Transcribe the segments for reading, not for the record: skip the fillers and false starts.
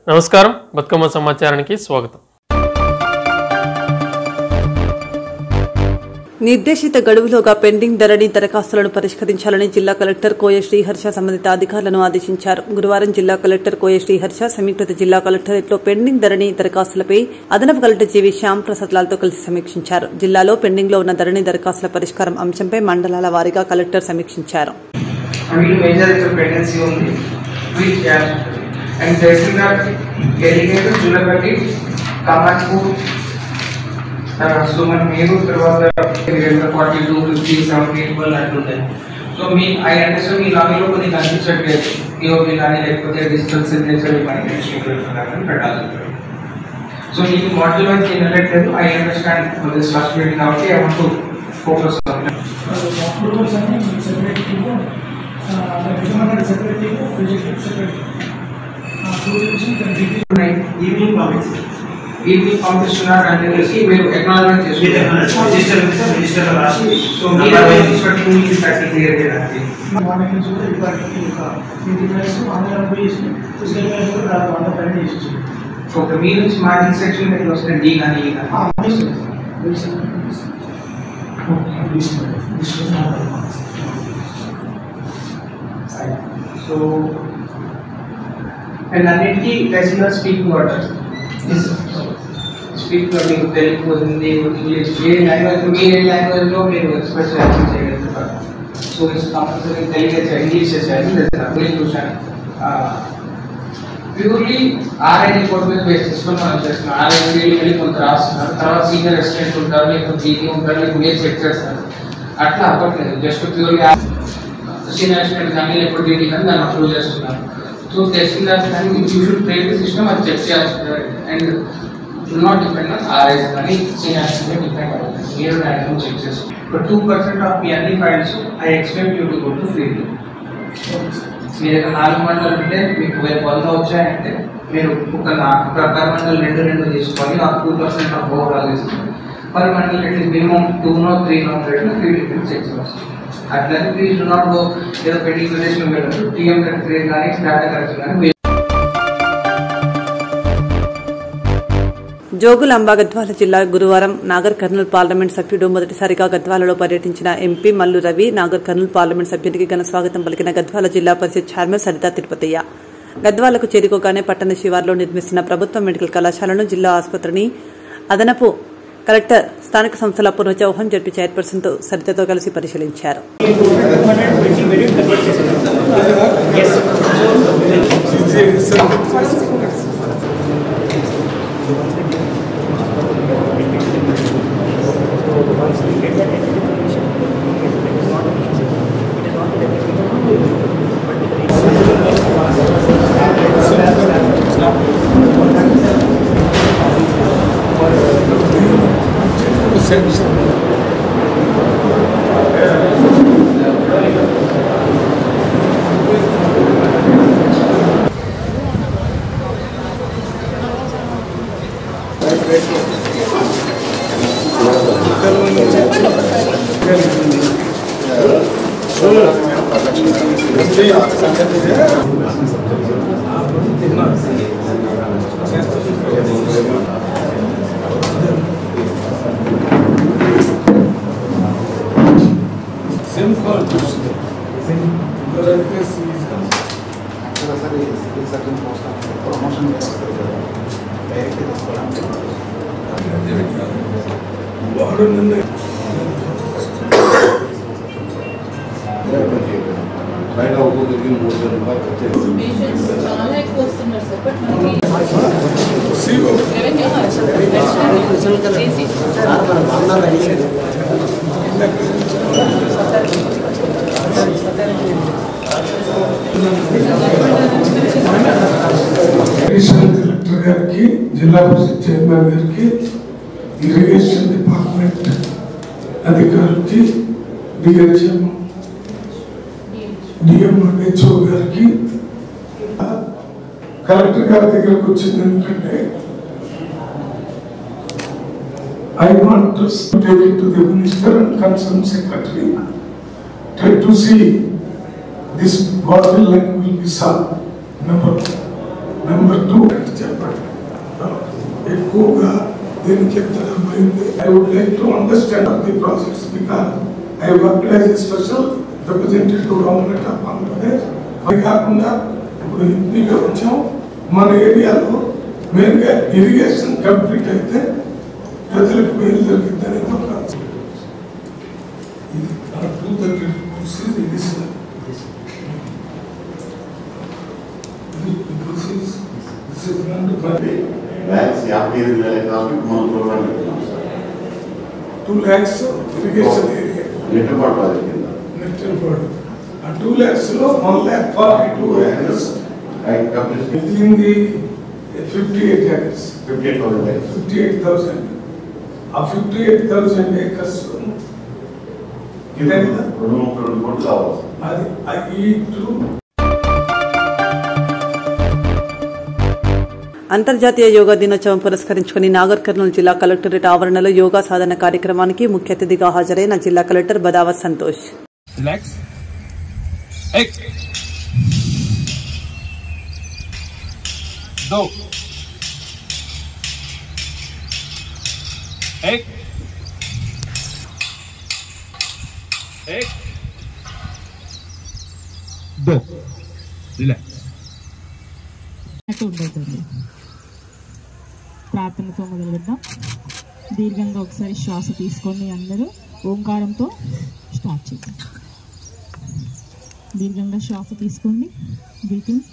నమస్కారం, బతుకమ్మ సమాచారానికి స్వాగతం. నిర్దేశిత గడువులోగా పెండింగ్ ధరణి దరఖాస్తులను పరిష్కరించాలని జిల్లా కలెక్టర్ కోయ శ్రీహర్ష సంబంధిత అధికారులను ఆదేశించారు. గురువారం జిల్లా కలెక్టర్ కోయ శ్రీహర్ష సమీకృత జిల్లా కలెక్టరేట్లో పెండింగ్ ధరణి దరఖాస్తులపై అదనపు కలెక్టర్ జీవి శ్యామ్ ప్రసాద్ లాల్తో కలిసి సమీక్షించారు. జిల్లాలో పెండింగ్ లో ఉన్న ధరణి దరఖాస్తుల పరిష్కారం అంశంపై మండలాల వారీగా కలెక్టర్ సమీక్షించారు. And Tehsildar delegated Julapati, Kamatpur, Suman Meru, తర్వాత 42, 50, 70 people అట్లుంటాయి. సో I understand మీ లాగిలో కొన్ని కనిపించట్లేదు, POP కానీ లేకపోతే డిజిటల్ సిగ్నేచర్ కానీ పెట్టాలి. సో మీకు మోడల్ వైజ్ తినట్లేదు. I understand for this first meeting కాబట్టి I want to focus on that. Evening పంపిస్తున్నారు అని తెలిసి మీరు ఎక్నాలజ్మెంట్ చేస్తున్నారు. సో ఓకే, మీ నుంచి మార్జిన్ సెక్షన్ మీకు వస్తుంది డి కానీ సో అండ్ అన్నిటికీ రెసిడెంట్ స్పీక్ వాటర్ స్పీక్ మీకు తెలుగు, హిందీ, ఇంగ్లీష్ ఏ లాంగ్వేజ్ మీరు ఏ లాంగ్వేజ్లో మీరు ఎక్స్ప్రెస్ చేయగలుగుతారు. So it's compulsory Telugu English చేసేయాలి. నేను చూశాను ప్యూర్లీ ఆర్ఐ రిపోర్ట్ మీద బేస్ చేసుకొని మనం చేస్తున్నాం. ఆర్ఐ వెళ్ళి కొంత రాస్తున్నారు, తర్వాత సీనియర్ అసిస్టెంట్ ఉంటారు, లేకపోతే జీటీ ఉంటారు, లేకపోతే మీరు చెక్ చేస్తారు. అట్లా అవ్వట్లేదు. జస్ట్ ప్యూర్లీ సీనియర్ అసిస్టెంట్ కానీ లేకపోతే డీటీ కానీ దాన్ని అప్రూవ్ చేస్తున్నారు. So Tehsildar and you should create the system and check and do not depend on RIs money. Senior estimate depend on here random checks. For 2% of PND files, I expect you to go to free. మీరు ఇక్కడ 4 మండలు ఉంటే మీకు 100 వచ్చాయంటే మీరు ఒక per mandal 2 తీసుకొని నాకు 2% of overall ఇస్తుంది. Per mandal at least minimum 2 or 3 free checks వస్తుంది. అట్లనే ప్లీజ్ డు నాట్ గో ఏదో పెండింగ్ రిలేషన్ వెళ్ళదు. టీఎం కరెక్ట్ కానీ స్టాటా కరెక్ట్ కానీ. జోగులాంబ గద్వాల జిల్లా గురువారం నాగర్ కర్నూల్ పార్లమెంట్ సభ్యుడు మొదటిసారిగా గద్వాలలో పర్యటించిన ఎంపీ మల్లు రవి నాగర్ కర్నూల్ పార్లమెంట్ సభ్యునికి ఘన స్వాగతం పలికిన గద్వాల జిల్లా పరిషత్ చైర్మన్ సరితా తిరుపతయ్య. గద్వాలకు చేరుకోగానే పట్టణ శివార్లో నిర్మిస్తున్న ప్రభుత్వ మెడికల్ కళాశాలను, జిల్లా ఆసుపత్రిని అదనపు కలెక్టర్ స్థానిక సంస్థల పూర్వ చౌహాన్ జడ్పీ చైర్పర్సన్ సరితతో కలిసి పరిశీలించారు. కలెక్టర్ గారికి, జిల్లా పరిషత్ చైర్మన్ గారికి, ఇరిగేషన్ డిపార్ట్మెంట్ అధికారులకి, డిహెచ్ఎం డిఎంహెచ్ఓ గారికి, కలెక్టర్ గారి దగ్గరకు వచ్చింది ఎందుకంటే I want to take it to the minister and concerned secretary, try to see this bottleneck will be solved. Number one. Number 2 చెప్పండి. ఎక్కువగా దీనికి ఎంత డబ్బైంది? I would like to understand the process because I worked as a special representative to government of Andhra Pradesh. అది కాకుండా ఇప్పుడు ఇంటిగా వచ్చాం. మన ఏరియాలో మెయిన్గా ఇరిగేషన్ కంప్లీట్ అయితే ప్రజలకు మేలు జరిగింది అనేది ఒక ఇది 232 2 lakhs irrigation area. And 2 lakhs lo 1,42 acres. Within the 58 acres. 58,000. A 58,000 acres. అంతర్జాతీయ యోగా దినోత్సవం పురస్కరించుకుని నాగర్ కర్నూలు జిల్లా కలెక్టరేట్ ఆవరణలో యోగా సాధన కార్యక్రమానికి ముఖ్య అతిథిగా హాజరైన జిల్లా కలెక్టర్ బదావత్ సంతోష్. ప్రార్థనతో మొదలు పెడదాం. దీర్ఘంగా ఒకసారి శ్వాస తీసుకోండి. అందరూ ఓంకారంతో స్టార్ట్ చేద్దాం. దీర్ఘంగా శ్వాస తీసుకోండి. బ్రీతింగ్.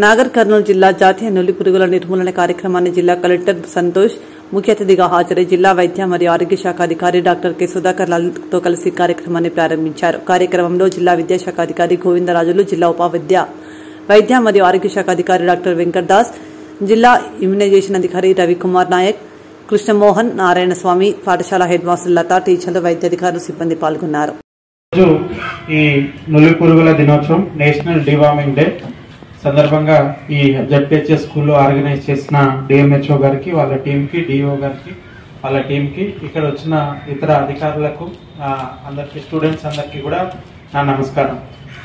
నాగర్ కర్నూలు జిల్లా జాతీయ నులి పురుగుల నిర్మూలన కార్యక్రమాన్ని జిల్లా కలెక్టర్ సంతోష్ ముఖ్య అతిథిగా హాజరై జిల్లా వైద్య మరియు ఆరోగ్య శాఖ అధికారి డాక్టర్ కె సుధాకర్ లాల్తో కలిసి కార్యక్రమాన్ని ప్రారంభించారు. కార్యక్రమంలో జిల్లా విద్యాశాఖ అధికారి గోవిందరాజులు, జిల్లా వైద్య మరియు ఆరోగ్య శాఖ అధికారి డాక్టర్ వెంకట్ దాస్, జిల్లా ఇమ్యునైజేషన్ అధికారి రవికుమార్ నాయక్, కృష్ణమోహన్, నారాయణస్వామి, పాఠశాల హెడ్ మాస్టర్ లతా, టీచర్లు, వైద్యాధికారులు, సిబ్బంది పాల్గొన్నారు. ఈ నులి పురుగుల దినోత్సవం నేషనల్ డివార్మింగ్ డే సందర్భంగా ఈ జడ్పిహెచ్ఎస్ స్కూల్లో ఆర్గనైజ్ చేసిన డిఎంహెచ్ఓ గారికి, వాళ్ళ టీంకి, డిఓ గారికి, వాళ్ళ టీంకి, ఇక్కడ వచ్చిన ఇతర అధికారులకు, అందరికి, స్టూడెంట్స్ అందరికి కూడా నా నమస్కారం.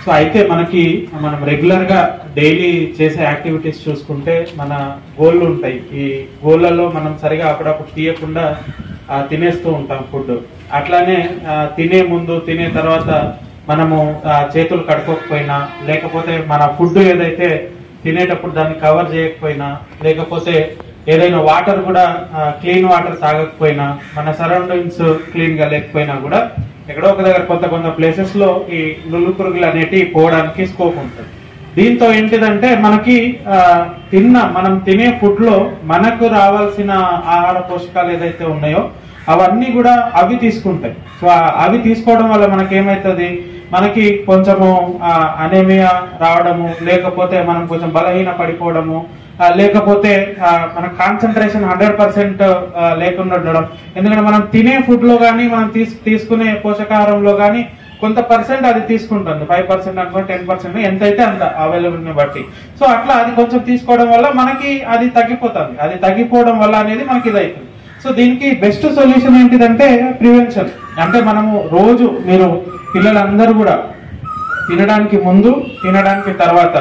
సో అయితే మనం రెగ్యులర్గా డైలీ చేసే యాక్టివిటీస్ చూసుకుంటే మన గోళ్ళు ఉంటాయి. ఈ గోళ్ళలో మనం సరిగా అప్పుడప్పుడు తీయకుండా తినేస్తూ ఉంటాం ఫుడ్. అట్లానే తినే ముందు, తినే తర్వాత మనము చేతులు కడుక్కోకపోయినా, లేకపోతే మన ఫుడ్ ఏదైతే తినేటప్పుడు దాన్ని కవర్ చేయకపోయినా, లేకపోతే ఏదైనా వాటర్ కూడా క్లీన్ వాటర్ తాగకపోయినా, మన సరౌండింగ్స్ క్లీన్ గా లేకపోయినా కూడా ఎక్కడో ఒక దగ్గర కొంత ప్లేసెస్ లో ఈ నులు పురుగులు అనేటివి పోవడానికి స్కోప్ ఉంటుంది. దీంతో ఏంటిదంటే మనం తినే ఫుడ్ లో మనకు రావాల్సిన ఆహార పోషకాలు ఏదైతే ఉన్నాయో అవన్నీ కూడా అవి తీసుకుంటాయి. సో అవి తీసుకోవడం వల్ల మనకేమైతుంది, మనకి కొంచెము అనేమియా రావడము, లేకపోతే మనం కొంచెం బలహీన పడిపోవడము, లేకపోతే మన కాన్సన్ట్రేషన్ 100% లేకుండా ఉండడం. ఎందుకంటే మనం తినే ఫుడ్ లో కానీ, మనం తీసుకునే పోషకాహారంలో కానీ కొంత పర్సెంట్ అది తీసుకుంటుంది. 5% అనుకో, 10% ఎంతైతే అంత అవైలబుల్ బట్టి. సో అట్లా అది కొంచెం తీసుకోవడం వల్ల మనకి అది తగ్గిపోతుంది. అది తగ్గిపోవడం వల్ల అనేది మనకి ఇది అవుతుంది. సో దీనికి బెస్ట్ సొల్యూషన్ ఏంటిదంటే ప్రివెన్షన్. అంటే మనము రోజు, మీరు పిల్లలందరూ కూడా తినడానికి ముందు, తినడానికి తర్వాత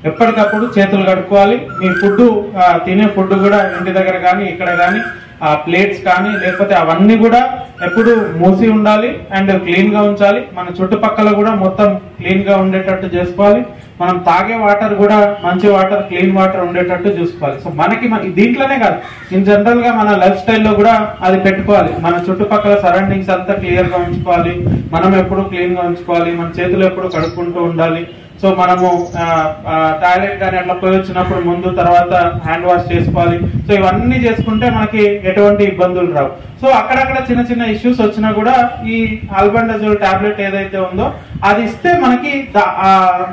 ఎప్పటికప్పుడు చేతులు కడుక్కోవాలి. మీ ఫుడ్, తినే ఫుడ్ కూడా ఇంటి దగ్గర కానీ, ఇక్కడ కానీ ప్లేట్స్ కానీ, లేకపోతే అవన్నీ కూడా ఎప్పుడు మూసి ఉండాలి అండ్ క్లీన్ గా ఉంచాలి. మన చుట్టుపక్కల కూడా మొత్తం క్లీన్ గా ఉండేటట్టు చేసుకోవాలి. మనం తాగే వాటర్ కూడా మంచి వాటర్, క్లీన్ వాటర్ ఉండేటట్టు చూసుకోవాలి. సో మనకి దీంట్లోనే కాదు, ఇన్ జనరల్ గా మన లైఫ్ స్టైల్లో కూడా అది పెట్టుకోవాలి. మన చుట్టుపక్కల సరౌండింగ్స్ అంతా క్లియర్ గా ఉంచుకోవాలి. మనం ఎప్పుడు క్లీన్ గా ఉంచుకోవాలి. మన చేతులు ఎప్పుడు కడుక్కుంటూ ఉండాలి. సో మనము టాయిలెట్ కానీ అట్లా పోయి వచ్చినప్పుడు ముందు, తర్వాత హ్యాండ్ వాష్ చేసుకోవాలి. సో ఇవన్నీ చేసుకుంటే మనకి ఎటువంటి ఇబ్బందులు రావు. సో అక్కడక్కడ చిన్న చిన్న ఇష్యూస్ వచ్చినా కూడా ఈ ఆల్బెండజోల్ టాబ్లెట్ ఏదైతే ఉందో అది ఇస్తే మనకి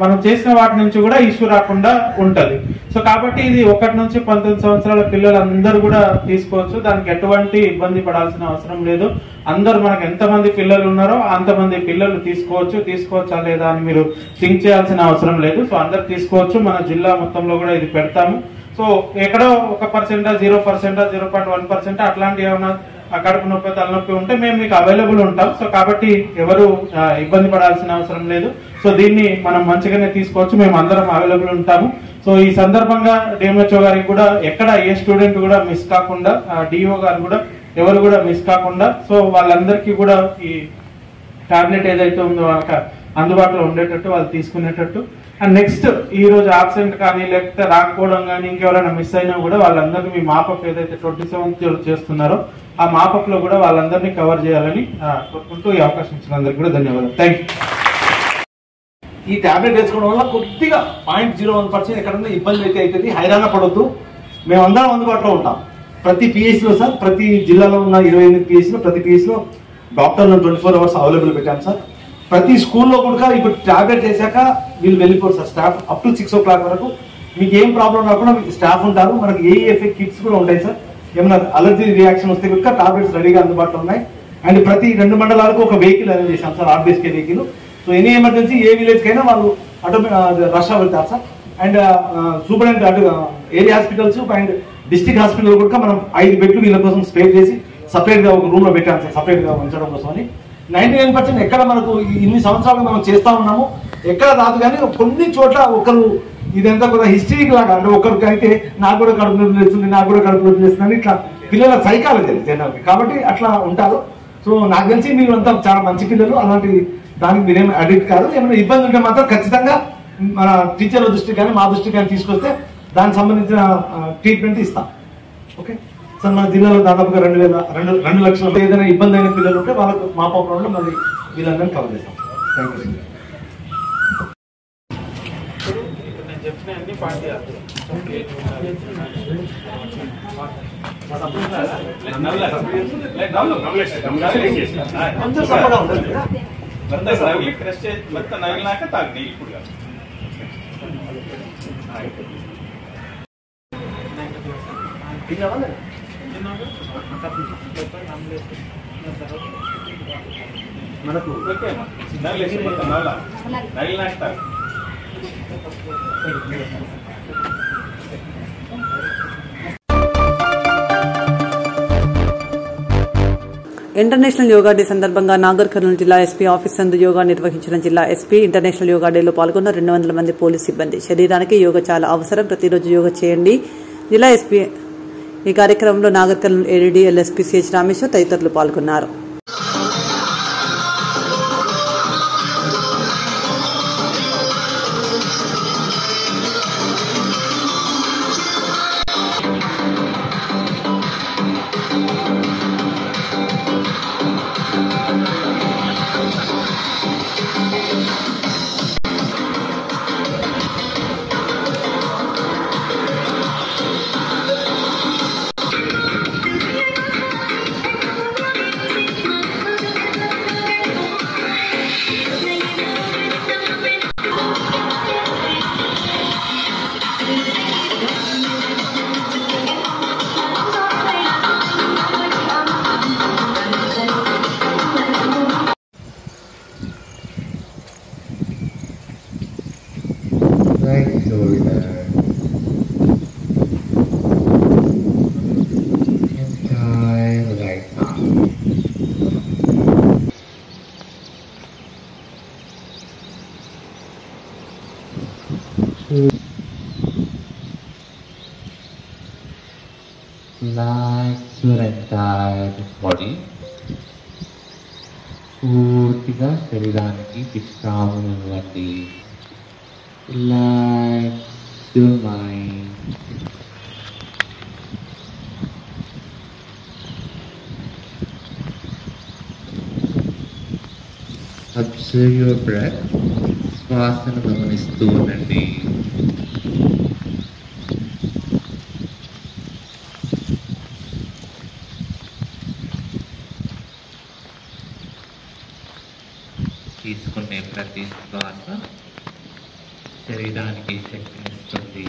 మనం చేసిన వాటి నుంచి కూడా ఇష్యూ రాకుండా ఉంటది. సో కాబట్టి ఇది 1 నుంచి 19 సంవత్సరాల పిల్లలందరూ కూడా తీసుకోవచ్చు. దానికి ఎటువంటి ఇబ్బంది పడాల్సిన అవసరం లేదు. అందరూ, మనకు ఎంతమంది పిల్లలు ఉన్నారో అంతమంది పిల్లలు తీసుకోవచ్చా లేదా అని మీరు థింక్ చేయాల్సిన అవసరం లేదు. సో అందరు తీసుకోవచ్చు. మన జిల్లా మొత్తంలో కూడా ఇది పెడతాము. సో ఎక్కడో 1%, 0%, 0.1% అట్లాంటి ఏమైనా ఆ కడుపు నొప్పి తలనొప్పి ఉంటే మేము మీకు అవైలబుల్ ఉంటాం. సో కాబట్టి ఎవరు ఇబ్బంది పడాల్సిన అవసరం లేదు. సో దీన్ని మనం మంచిగానే తీసుకోవచ్చు, మేము అందరం అవైలబుల్ ఉంటాము. సో ఈ సందర్భంగా డిఎంహెచ్ఓ గారికి కూడా ఎక్కడ ఏ స్టూడెంట్ కూడా మిస్ కాకుండా, డిఓ గారు కూడా ఎవరు కూడా మిస్ కాకుండా, సో వాళ్ళందరికీ కూడా ఈ టాబ్లెట్ ఏదైతే ఉందో వాళ్ళకి అందుబాటులో ఉండేటట్టు వాళ్ళు తీసుకునేటట్టు. అండ్ నెక్స్ట్ ఈ రోజు ఆబ్సెంట్ కానీ లేకపోతే రాకపోవడం కానీ ఇంకెవరైనా మిస్ అయినా కూడా వాళ్ళందరినీ మీ మాపప్ ఏదైతే 27th చేస్తున్నారో ఆ మాపప్ లో కూడా వాళ్ళందరినీ కవర్ చేయాలని కోరుకుంటూ ఈ అవకాశం ఇచ్చిన అందరికీ కూడా ధన్యవాదాలు. Thank you. ఈ టాబ్లెట్ వేసుకోవడం వల్ల కొద్దిగా 0.01% ఎక్కడన్నా ఇబ్బంది అయితే అవుతుంది. హైరాణ పడొద్దు, మేమందరం అందుబాటులో ఉంటాం. ప్రతి పిహెచ్లో సార్, ప్రతి జిల్లాలో ఉన్న 28 పిహెచ్లో ప్రతి పిహెచ్లో డాక్టర్లు 24 hours అవైలబుల్ పెట్టాను సార్. ప్రతి స్కూల్లో కూడా ఇప్పుడు టాబ్లెట్ వేసాక వీళ్ళు వెళ్ళిపోరు sir. Staff up to 6 o'clock వరకు మీకు ఏం ప్రాబ్లం రాకుండా మీకు స్టాఫ్ ఉంటారు. మనకి ఏఎఫ్ఏ కిట్స్ కూడా ఉంటాయి సార్. ఏమైనా అలర్జీ రియాక్షన్ వస్తే కనుక టాబ్లెట్స్ రెడీగా అందుబాటులో ఉన్నాయి. అండ్ ప్రతి 2 మండలాలకు ఒక వెహికల్ అరేంజ్ చేశాం sir, RBSK vehicle. So any emergency a విలేజ్కి అయినా వాళ్ళు రష్ వెళ్తారు సార్. అండ్ సూపరింటెండెంట్ అటు area hospitals and district hospital కూడా మనం 5 బెడ్లు వీళ్ళ కోసం స్పేర్ చేసి సపరేట్ గా ఒక రూమ్ లో పెట్టాం సార్, సపరేట్ గా ఉంచడం కోసం అని. 99% ఎక్కడ మనకు ఇన్ని సంవత్సరాలు మనం చేస్తా ఉన్నాము ఎక్కడ రాదు. కానీ కొన్ని చోట్ల ఒకరు ఇదంతా కూడా హిస్టరీకి లాగా, అంటే ఒకరికి అయితే నాకు కూడా కడుపు నొప్పి లేస్తుంది, నాకు కూడా కడుపు నొప్పి లేస్తుంది, ఇట్లా పిల్లల సైకాలజీ జనరల్ కాబట్టి అట్లా ఉంటారు. సో నాకు తెలిసి మీరు అంతా చాలా మంచి పిల్లలు, అలాంటి దానికి మీరేం అడిక్ట్ కాదు. ఏమైనా ఇబ్బంది ఉంటే మాత్రం ఖచ్చితంగా మన టీచర్ల దృష్టికి కానీ మా దృష్టికి కానీ తీసుకొస్తే దానికి సంబంధించిన ట్రీట్మెంట్ ఇస్తాం. ఓకే సార్, మన జిల్లాలో దాదాపుగా 2 లక్షల ఏదైనా ఇబ్బంది అయిన పిల్లలు ఉంటే వాళ్ళకు మా ప్రోగ్రాంలో మళ్ళీ వీళ్ళందరినీ కవర్ చేస్తాం. Thank you. కొంచెం సప్పగా ఉంటుంది కదా, మొత్తం నగిలినాక తాగి ఇప్పుడు మనకు నగిలినాక తాగి. ఇంటర్నేషనల్ యోగా డే సందర్భంగా నాగర్ కర్నూలు జిల్లా ఎస్పీ ఆఫీస్ నందు యోగా నిర్వహించిన జిల్లా ఎస్పీ ఇంటర్నేషనల్ యోగా డేలో పాల్గొన్న 200 మంది పోలీసు సిబ్బంది. శరీరానికి యోగా చాలా అవసరం, ప్రతిరోజు యోగా చేయండి. జిల్లా ఎస్పీ ఈ కార్యక్రమంలో నాగర్ కర్నూలు ఏడీడీ ఎల్ఎస్పీ సిహెచ్ రామేశ్వర్ తదితరులు పాల్గొన్నారు. Right shoulder and tie right arm. Relax your entire body. పూర్తిగా శరీరానికి విశ్రామం ఇవ్వండి. Relax your mind. Observe your breath. శ్వాసను గమనిస్తూ ఉండండి. తీసుకునే ప్రతి శ్వాస శరీరానికి శక్తినిస్తుంది.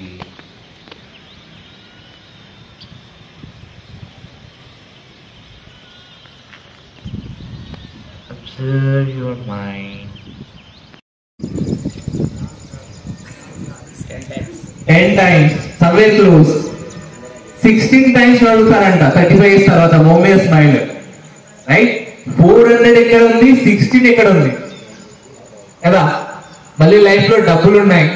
Observe your mind. 10 times. Survey close. 16 times అడుగుతారంట 35 తర్వాత మోమియస్ మైండ్. రైట్. 400 ఎక్కడ ఉంది, 16 ఎక్కడ ఉంది కదా. మళ్ళీ లైఫ్ లో డబ్బులు ఉన్నాయి.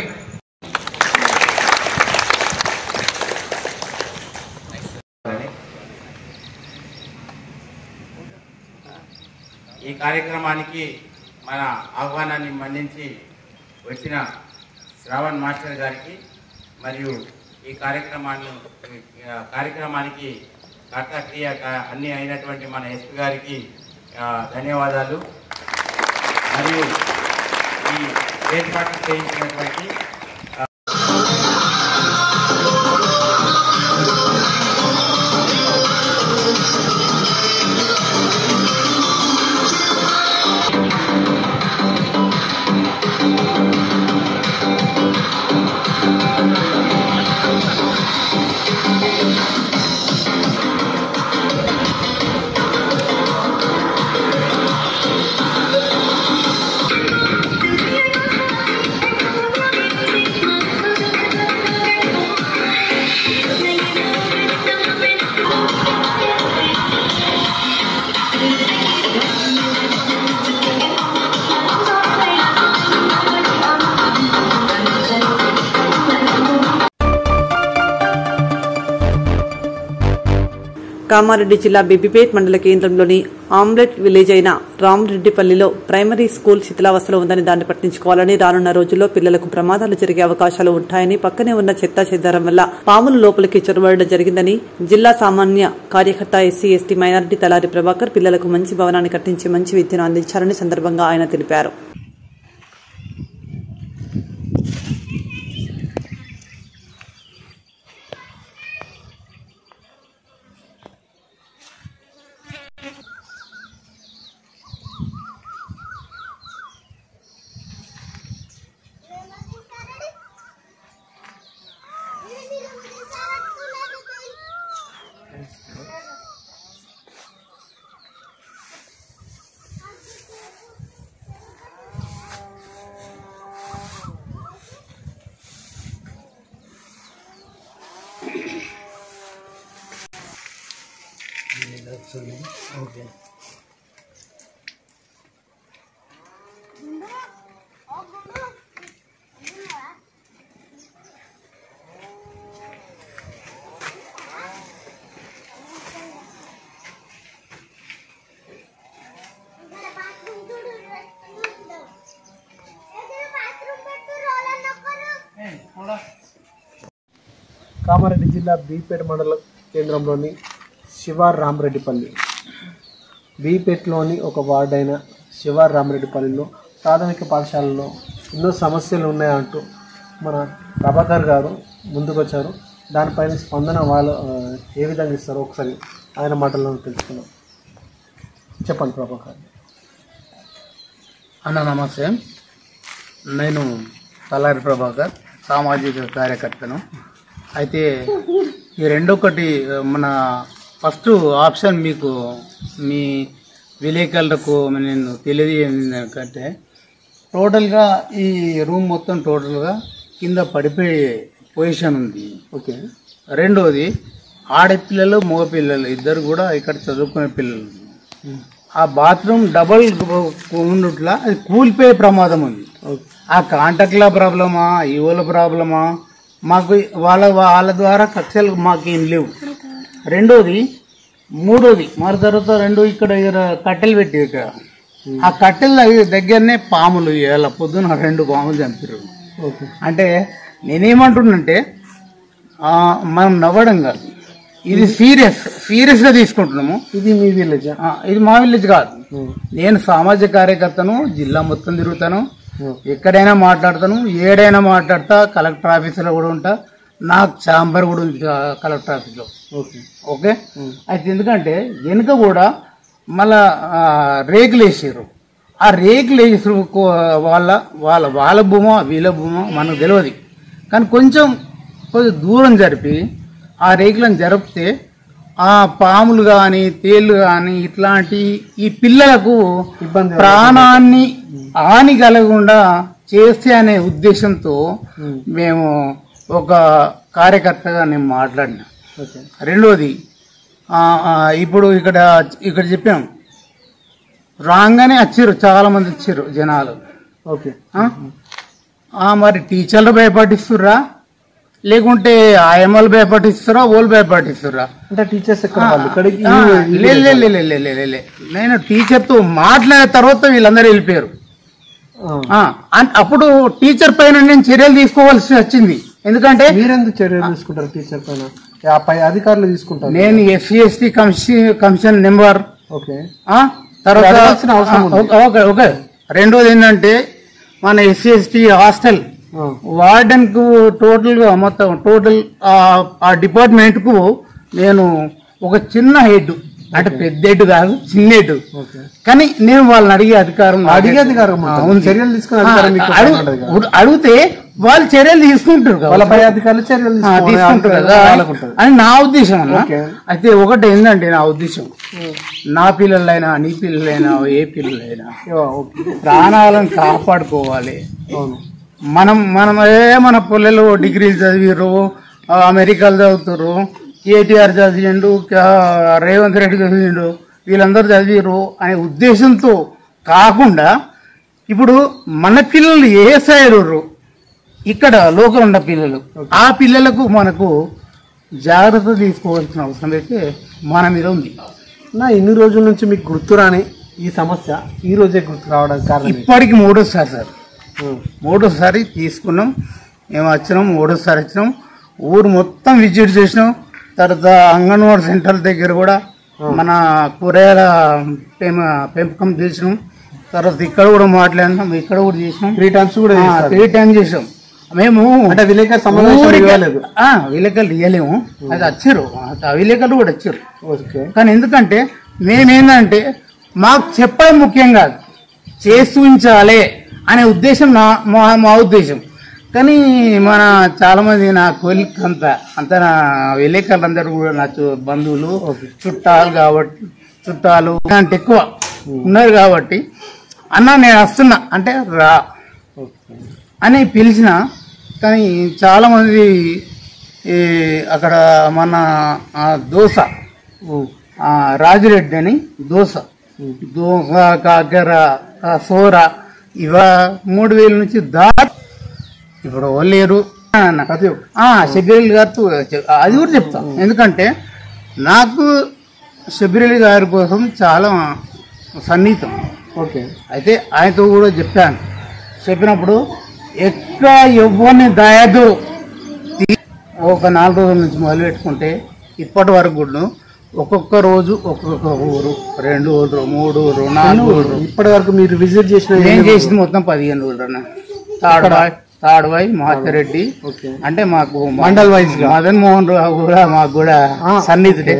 ఈ కార్యక్రమానికి మన ఆహ్వానాన్ని మన్నించి వచ్చిన శ్రావణ్ మాస్టర్ గారికి మరియు ఈ కార్యక్రమానికి కర్తక్రియ అన్ని అయినటువంటి మన ఎస్పీ గారికి ధన్యవాదాలు. మరియు ఈ ఏర్పాటు చేయించినటువంటి కామారెడ్డి జిల్లా బీబీపేట్ మండల కేంద్రంలోని ఆమ్లెట్ విలేజ్ అయిన రామరెడ్డిపల్లిలో ప్రైమరీ స్కూల్ శిథిలావస్థలో ఉందని దాన్ని పట్టించుకోవాలని, రానున్న రోజుల్లో పిల్లలకు ప్రమాదాలు జరిగే అవకాశాలు ఉంటాయని, పక్కనే ఉన్న చెత్తా చెదారం వల్ల పాములు లోపలికి చొరబడడం జరిగిందని జిల్లా సామాన్య కార్యకర్త ఎస్సీ ఎస్టీ మైనారిటీ తలారి ప్రభాకర్ పిల్లలకు మంచి భవనాన్ని కట్టించి మంచి విద్యను అందించారని సందర్భంగా ఆయన తెలిపారు. Okay. కామారెడ్డి జిల్లా బీపేట మండల కేంద్రంలోని శివార్ రామరెడ్డిపల్లి, బీపేటలోని ఒక వార్డు అయిన శివార్ రామరెడ్డిపల్లిలో ప్రాథమిక పాఠశాలలో ఎన్నో సమస్యలు ఉన్నాయంటూ మన ప్రభాకర్ గారు ముందుకొచ్చారు. దానిపైన స్పందన వాళ్ళు ఏ విధంగా ఇస్తారో ఒకసారి ఆయన మాటల్లో తెలుసుకున్నాం. చెప్పండి ప్రభాకర్. అన్న నమస్తే, నేను తలారి ప్రభాకర్, సామాజిక కార్యకర్తను. అయితే ఈ రెండొకటి మన ఫస్ట్ ఆప్షన్ మీకు మీ విలేకరులకు నేను తెలియజేయంటే, టోటల్గా ఈ రూమ్ మొత్తం టోటల్గా కింద పడిపోయే పొజిషన్ ఉంది. ఓకే. రెండోది ఆడపిల్లలు మగపిల్లలు ఇద్దరు కూడా ఇక్కడ చదువుకునే పిల్లలు. ఆ బాత్రూమ్ డబల్ ఉన్నట్లా అది కూలిపోయే ప్రమాదం ఉంది. ఆ కాంటాక్ట్ల ప్రాబ్లమా, ఈవోల ప్రాబ్లమా, మాకు వాళ్ళ ద్వారా కక్షలు మాకేం లేవు. రెండోది మూడోది మరి తర్వాత ఇక్కడ కట్టెలు పెట్టి ఇక్కడ ఆ కట్టెల దగ్గరనే పాములు ఇలా పొద్దున 2 పాములు చంపారు. అంటే నేనేమంటున్నంటే మనం నవ్వడం కాదు, ఇది సీరియస్ గా తీసుకుంటున్నాము. ఇది మీ విలేజ్? ఇది మా విలేజ్ కాదు. నేను సామాజిక కార్యకర్తను, జిల్లా మొత్తం తిరుగుతాను, ఎక్కడైనా మాట్లాడతాను, ఏడైనా మాట్లాడతా, కలెక్టర్ ఆఫీసులో కూడా ఉంటా, నాకు ఛాంబర్ కూడా ఉంది కలెక్టర్ ఆఫీస్లో. ఓకే. అయితే ఎందుకంటే వెనుక కూడా మళ్ళా రేకులు వేసారు. ఆ రేకులు వేసి వాళ్ళ భూమా వీళ్ళ భూమా మనకు తెలియదు, కానీ కొంచెం దూరం జరిపి ఆ రేకులను జరిపితే ఆ పాములు కానీ తేళ్లు కానీ ఇట్లాంటి ఈ పిల్లలకు ప్రాణాన్ని హాని కలగకుండా చేస్తే అనే ఉద్దేశంతో మేము ఒక కార్యకర్తగా నేను మాట్లాడినా. రెండోది ఇప్పుడు ఇక్కడ చెప్పాం రాగానే వచ్చారు, చాలా మంది వచ్చారు జనాలు. ఓకే. మరి టీచర్లు భయపడిస్తుర్రా లేకుంటే ఆయమ్మలు భయపడిస్తురా, ఓళ్ళు భయపడిస్తురా? అంటే టీచర్స్ ఎక్కడ వాళ్ళు? ఇక్కడికి నేను టీచర్తో మాట్లాడిన తర్వాత వీళ్ళందరూ వెళ్ళిపోయారు. అప్పుడు టీచర్ పైన నేను చర్యలు తీసుకోవాల్సి వచ్చింది. ఎందుకంటే మీరెందుకు చర్యలు తీసుకుంటారు టీచర్ పైన? పై అధికారులు తీసుకుంటారు. నేను SC ST commission number. Okay. తర్వాత ఓకే. రెండోది ఏంటంటే మన ఎస్సీ ఎస్టీ హాస్టల్ వార్డెన్ కు టోటల్ గా మొత్తం టోటల్ ఆ డిపార్ట్మెంట్ కు నేను ఒక చిన్న హెడ్, అంటే పెద్ద హెడ్ కాదు, చిన్న హెడ్. కానీ నేను వాళ్ళని అడిగే అధికారం చర్యలు తీసుకుని అడిగితే వాళ్ళు చర్యలు తీసుకుంటారు కదా, వాళ్ళ పై అధికారులు చర్యలు తీసుకుంటారు కదా అని నా ఉద్దేశం అన్న. అయితే ఒకటి ఏంటంటే నా ఉద్దేశం, నా పిల్లలైనా నీ పిల్లలైనా ఏ పిల్లలైనా ప్రాణాలను కాపాడుకోవాలి. మనం మన పిల్లలు డిగ్రీలు చదివిరు, అమెరికాలు చదువుతారు, కేటీఆర్ చదివిండు, రేవంత్ రెడ్డి చదివిండు, వీళ్ళందరూ చదివిరు అనే ఉద్దేశంతో కాకుండా ఇప్పుడు మన పిల్లలు ఏ సైడ్ ఇక్కడ లోకల్ ఉన్న పిల్లలు, ఆ పిల్లలకు మనకు జాగ్రత్త తీసుకోవాల్సిన అవసరం అయితే మన మీద ఉంది. నా ఇన్ని రోజుల నుంచి మీకు గుర్తురాని ఈ సమస్య ఈ రోజే గుర్తు రావడానికి కారణం? ఇప్పటికి మూడోసారి సార్, మూడోసారి తీసుకున్నాం. మేము వచ్చినాం, మూడోసారి వచ్చినాం, ఊరు మొత్తం విజిట్ చేసినాం. తర్వాత అంగన్వాడీ సెంటర్ దగ్గర కూడా మన కూరగాయల పెంపకం చేసినాం. తర్వాత ఇక్కడ కూడా మాట్లాడినాం, ఇక్కడ కూడా చేసినాం. 3 times కూడా 3 times చేసాం. మేము అంటే విలేకరు సమావేశం ఇవ్వలేదు, విలేకరులు ఇవ్వలేము, అది వచ్చారు, విలేకరులు కూడా వచ్చారు. కానీ ఎందుకంటే మేమేందంటే మాకు చెప్పడం ముఖ్యం కాదు, చేసి చూపించాలి అనే ఉద్దేశం మా ఉద్దేశం. కానీ మన చాలా మంది నా కొలిక్ అంతా నా విలేకరులందరూ కూడా నా బంధువులు, చుట్టాలు అంటే ఎక్కువ ఉన్నారు కాబట్టి అన్న నేను వస్తున్నా అంటే రా అని పిలిచిన. కానీ చాలా మంది అక్కడ మన దోస రాజిరెడ్డి అని దోస కాకర సోర ఇవ 3000 నుంచి ఇప్పుడు లేరు. షబ్బీర్ గారితో అది కూడా చెప్తా, ఎందుకంటే నాకు షబ్బీర్ గారి కోసం చాలా సన్నిహితం. ఓకే. అయితే ఆయనతో కూడా చెప్పినప్పుడు ఎక్కడ ఎవరిని దాయదు, ఒక 4 రోజుల నుంచి మొదలు పెట్టుకుంటే ఇప్పటి వరకు కూడా ఒక్కొక్క రోజు ఒక్కొక్క ఊరు, 2 ఊరు, 3 ఊరు, 4 ఊరు. ఇప్పటి వరకు మీరు విజిట్ చేసిన? నేను చేసింది మొత్తం 15 ఊళ్ళు అన్న. తాడ్వాయి, మహాత్రెడ్డి, అంటే మాకు మండల్ వైజ్ మదన్ మోహన్ రావు కూడా మాకు కూడా సన్నిహితుడే.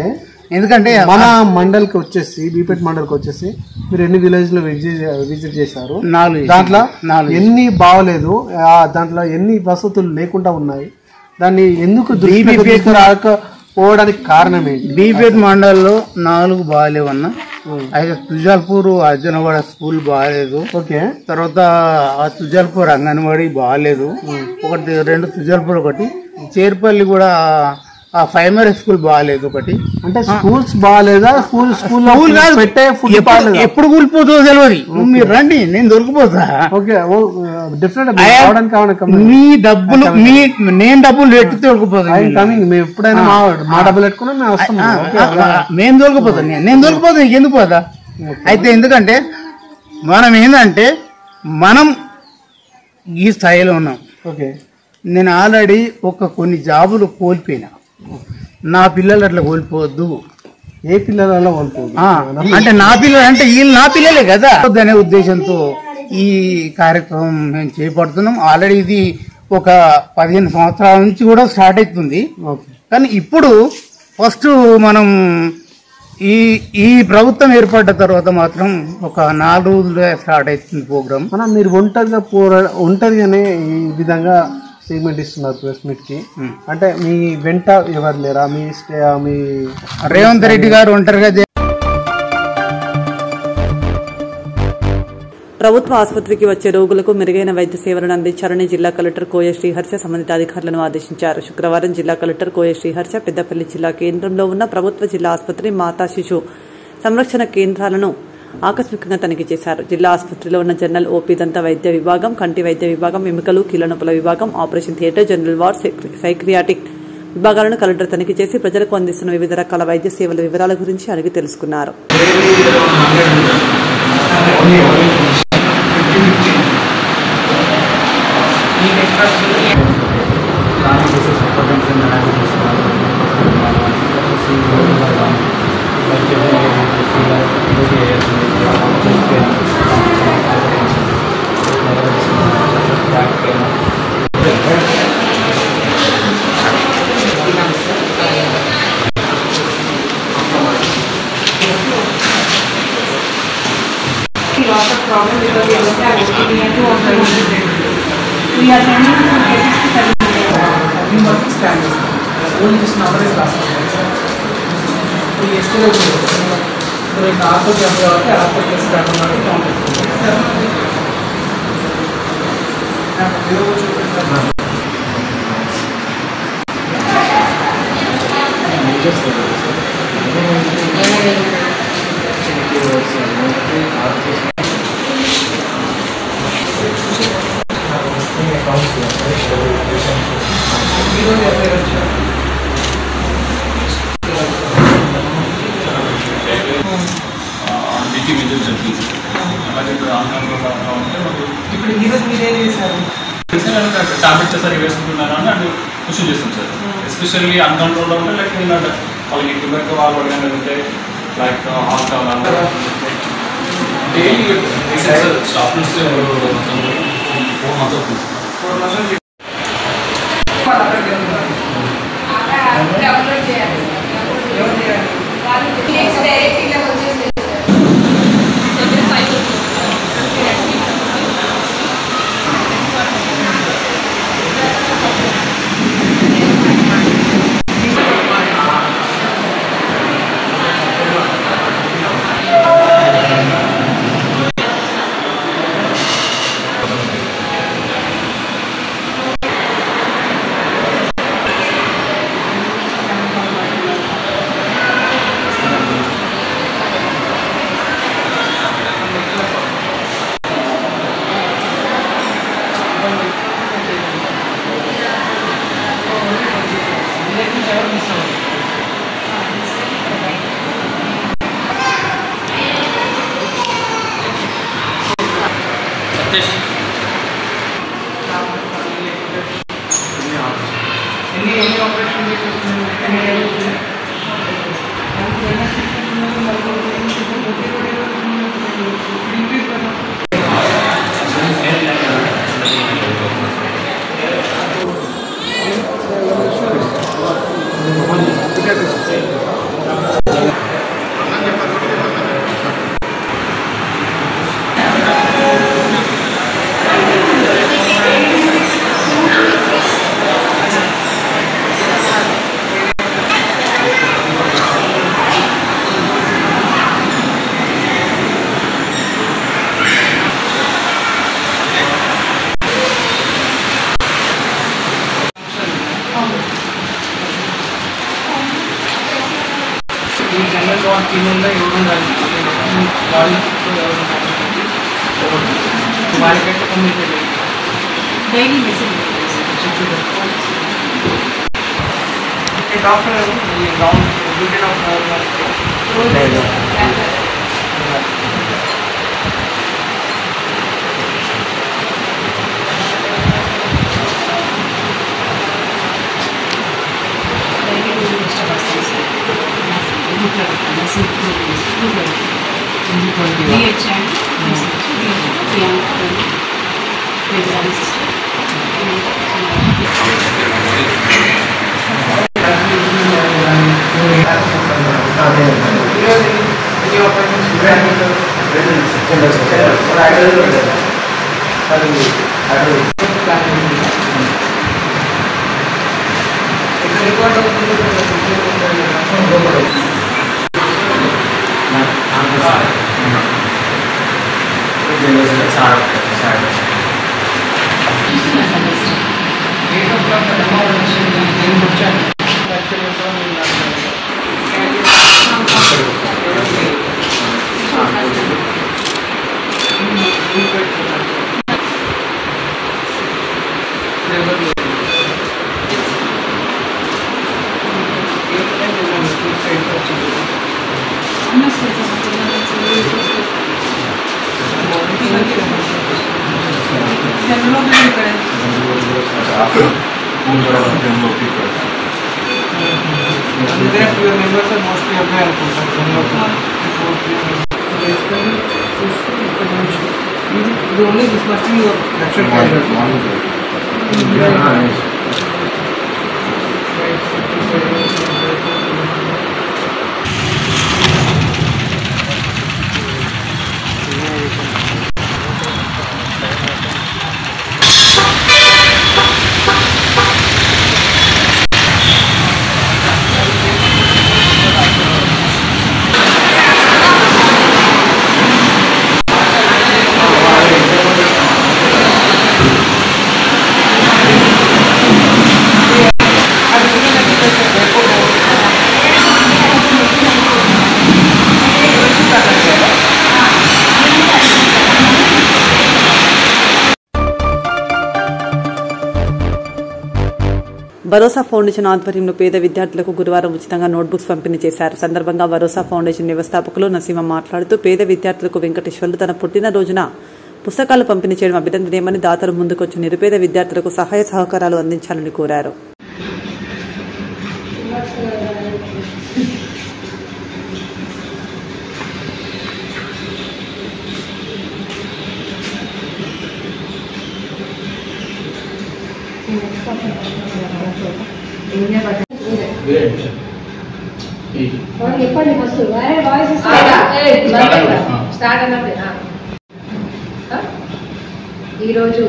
ఎందుకంటే మన మండల్ కి వచ్చేసి బీపేట్ మండల్ కి వచ్చేసి మీరు ఎన్ని విలేజ్ లో విజిట్ చేశారు? 4. దాంట్లో ఎన్ని బాగలేదు, దాంట్లో ఎన్ని వసతులు లేకుండా ఉన్నాయి, దాన్ని ఎందుకు రాకపోవడానికి కారణం ఏంటి? బీపేట్ మండల్లో 4 బాగాలేవన్నా. అయితే తుజాల్పూర్ అర్జునవాడ స్కూల్ బాగాలేదు. ఓకే. తర్వాత ఆ తుజాల్పూర్ అంగన్వాడీ బాగాలేదు. 2 తుజాల్పూర్, ఒకటి చేర్పల్లి కూడా ఆ ప్రైమరీ స్కూల్ బాగాలేదు ఒకటి. అంటే స్కూల్స్ బాగాలేదా? స్కూల్ పెట్టే ఫుడ్ ఎప్పుడు కూలిపోతుందో తెలియదు. మీరు రండి, నేను దొరికిపోతా. మీ డబ్బులు నేను డబ్బులు పెట్టి దొరికిపోతాను. మేము ఎప్పుడైనా మా డబ్బులు పెట్టుకున్నా మేము వస్తాం. మేము దొరికిపోతాను, నేను దొరికిపోతాను, నీకు ఎందుకు పోతా? అయితే ఎందుకంటే మనం ఏంటంటే మనం ఈ స్థాయిలో ఉన్నాం. ఓకే. నేను ఆల్రెడీ కొన్ని జాబులు కోల్పోయినా, నా పిల్లలు అట్లా కోల్పోవద్దు. ఏ పిల్లలు అలా కోల్పోవద్దు అంటే నా పిల్లలు అంటే వీళ్ళు నా పిల్లలే కదా అనే ఉద్దేశంతో ఈ కార్యక్రమం మేము చేపడుతున్నాం. ఆల్రెడీ ఇది ఒక 15 సంవత్సరాల నుంచి కూడా స్టార్ట్ అవుతుంది. కానీ ఇప్పుడు ఫస్ట్ మనం ఈ ప్రభుత్వం ఏర్పడ్డ తర్వాత మాత్రం ఒక 4 రోజులుగా స్టార్ట్ అవుతుంది ప్రోగ్రామ్. మీరు ఒంటరిగానే ఈ విధంగా స్టేట్మెంట్ ఇస్తున్నారు ప్రెస్ మీట్ కి, అంటే మీ వెంట ఎవరు లేరా? మీ రేవంత్ రెడ్డి గారు ఒంటరిగా ప్రభుత్వ ఆసుపత్రికి వచ్చే రోగులకు మెరుగైన వైద్య సేవలను అందించాలని జిల్లా కలెక్టర్ కోయ శ్రీహర్ష సంబంధిత అధికారులను ఆదేశించారు. శుక్రవారం జిల్లా కలెక్టర్ కోయ శ్రీహర్ష పెద్దపల్లి జిల్లా కేంద్రంలో ఉన్న ప్రభుత్వ జిల్లా ఆసుపత్రి, మాతా శిశు సంరక్షణ కేంద్రాలను ఆకస్మికంగా తనిఖీ చేశారు. జిల్లా ఆసుపత్రిలో ఉన్న జనరల్ ఓపీ, దంత వైద్య విభాగం, కంటి వైద్య విభాగం, ఎముకలు, కీళ్లనొప్పుల విభాగం, operation theatre, general ward, psychiatric విభాగాలను కలెక్టర్ తనిఖీ చేసి ప్రజలకు అందిస్తున్న వివిధ రకాల వైద్య సేవల వివరాల గురించి అడిగి తెలుసుకున్నారు. Lots of problems because we don't have OPD and 2 of them. We are sending cases to 7 we must stand only just number is last we yesterday so in आपको क्या हुआ कि आपको कैसे डाटा मारे कौन ఇప్పుడు ఈరోజు మీరేం చేశారు టాబ్లెట్ సరిగ్గా వేసుకుంటున్నారా అని అంటే క్వశ్చన్ చేస్తాం సార్. ఎస్పెషల్లీ అన్కంట్రోల్ ఉంటే లైక్ ఏంటంటే వాళ్ళకి టొబాకో వాళ్ళు పడగానే ఉంటే లైక్ హార్ట్ అవ్వాలి డైలీ స్టాఫ్ నుంచి 4 months అవుతుంది. daily message. A doctor round routine of Thank you. only this must be your lecture project. Bharosa foundation ఆధ్వర్యంలో పేద విద్యార్థులకు గురువారం ఉచితంగా నోట్బుక్స్ పంపిణీ చేశారు. సందర్భంగా భరోసా ఫౌండేషన్ వ్యవస్థాపకులు నసీమ మాట్లాడుతూ పేద విద్యార్థులకు వెంకటేశ్వర్లు తన పుట్టినరోజున పుస్తకాలు పంపిణీ చేయడం అభినందనీయమని, దాతలు ముందుకొచ్చి నిరుపేద విద్యార్థులకు సహాయ సహకారాలు అందించాలని కోరారు. చెప్పండి ఫస్ట్ వాయిస్ స్టార్ట్ అన్నప్పుడు. ఈరోజు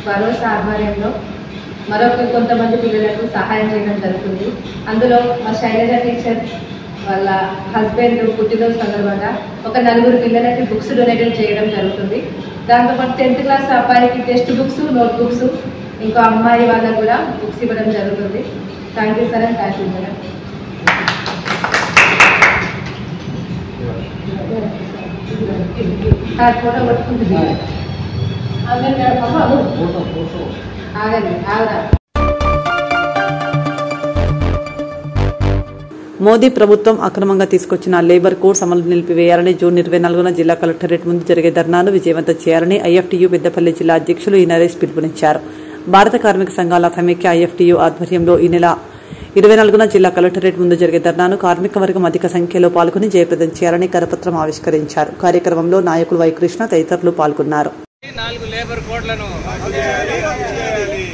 భరోసా ఆధ్వర్యంలో కొంతమంది పిల్లలకు సహాయం చేయడం జరుగుతుంది. అందులో మా శైలజ టీచర్ వాళ్ళ హస్బెండ్ పుట్టినరోజు సందర్భంగా ఒక 4 పిల్లలకి బుక్స్ డొనేట్ చేయడం జరుగుతుంది. దాంతోపాటు 10th క్లాస్ అబ్బాయికి టెక్స్ట్ బుక్స్, నోట్ బుక్స్, ఇంకో అమ్మాయి వాళ్ళకు కూడా బుక్స్ ఇవ్వడం జరుగుతుంది. Thank you sir and thank you madam. Photo పట్టుకుంటుంది ఆగండి ఆగరా. మోదీ ప్రభుత్వం అక్రమంగా తీసుకొచ్చిన లేబర్ కోడ్స్ అమలు నిలిపివేయాలని జూన్ 24న జిల్లా కలెక్టరేట్ ముందు జరిగే ధర్నాను విజయవంతం చేయాలని ఐఎఫ్టీయూ పెద్దపల్లి జిల్లా అధ్యక్షులు ఈ నరేష్ పిలుపునిచ్చారు. భారత కార్మిక సంఘాల సమైక్య ఐఎఫ్టీయూ ఆధ్వర్యంలో ఈ నెల 24న జిల్లా కలెక్టరేట్ ముందు జరిగే ధర్నాను కార్మిక వర్గం అధిక సంఖ్యలో పాల్గొని జయప్రదం చేయాలని కరపత్రం ఆవిష్కరించారు. కార్యక్రమంలో నాయకులు వైకృష్ణ తదితరులు పాల్గొన్నారు. 4 లేబర్ కోడ్లను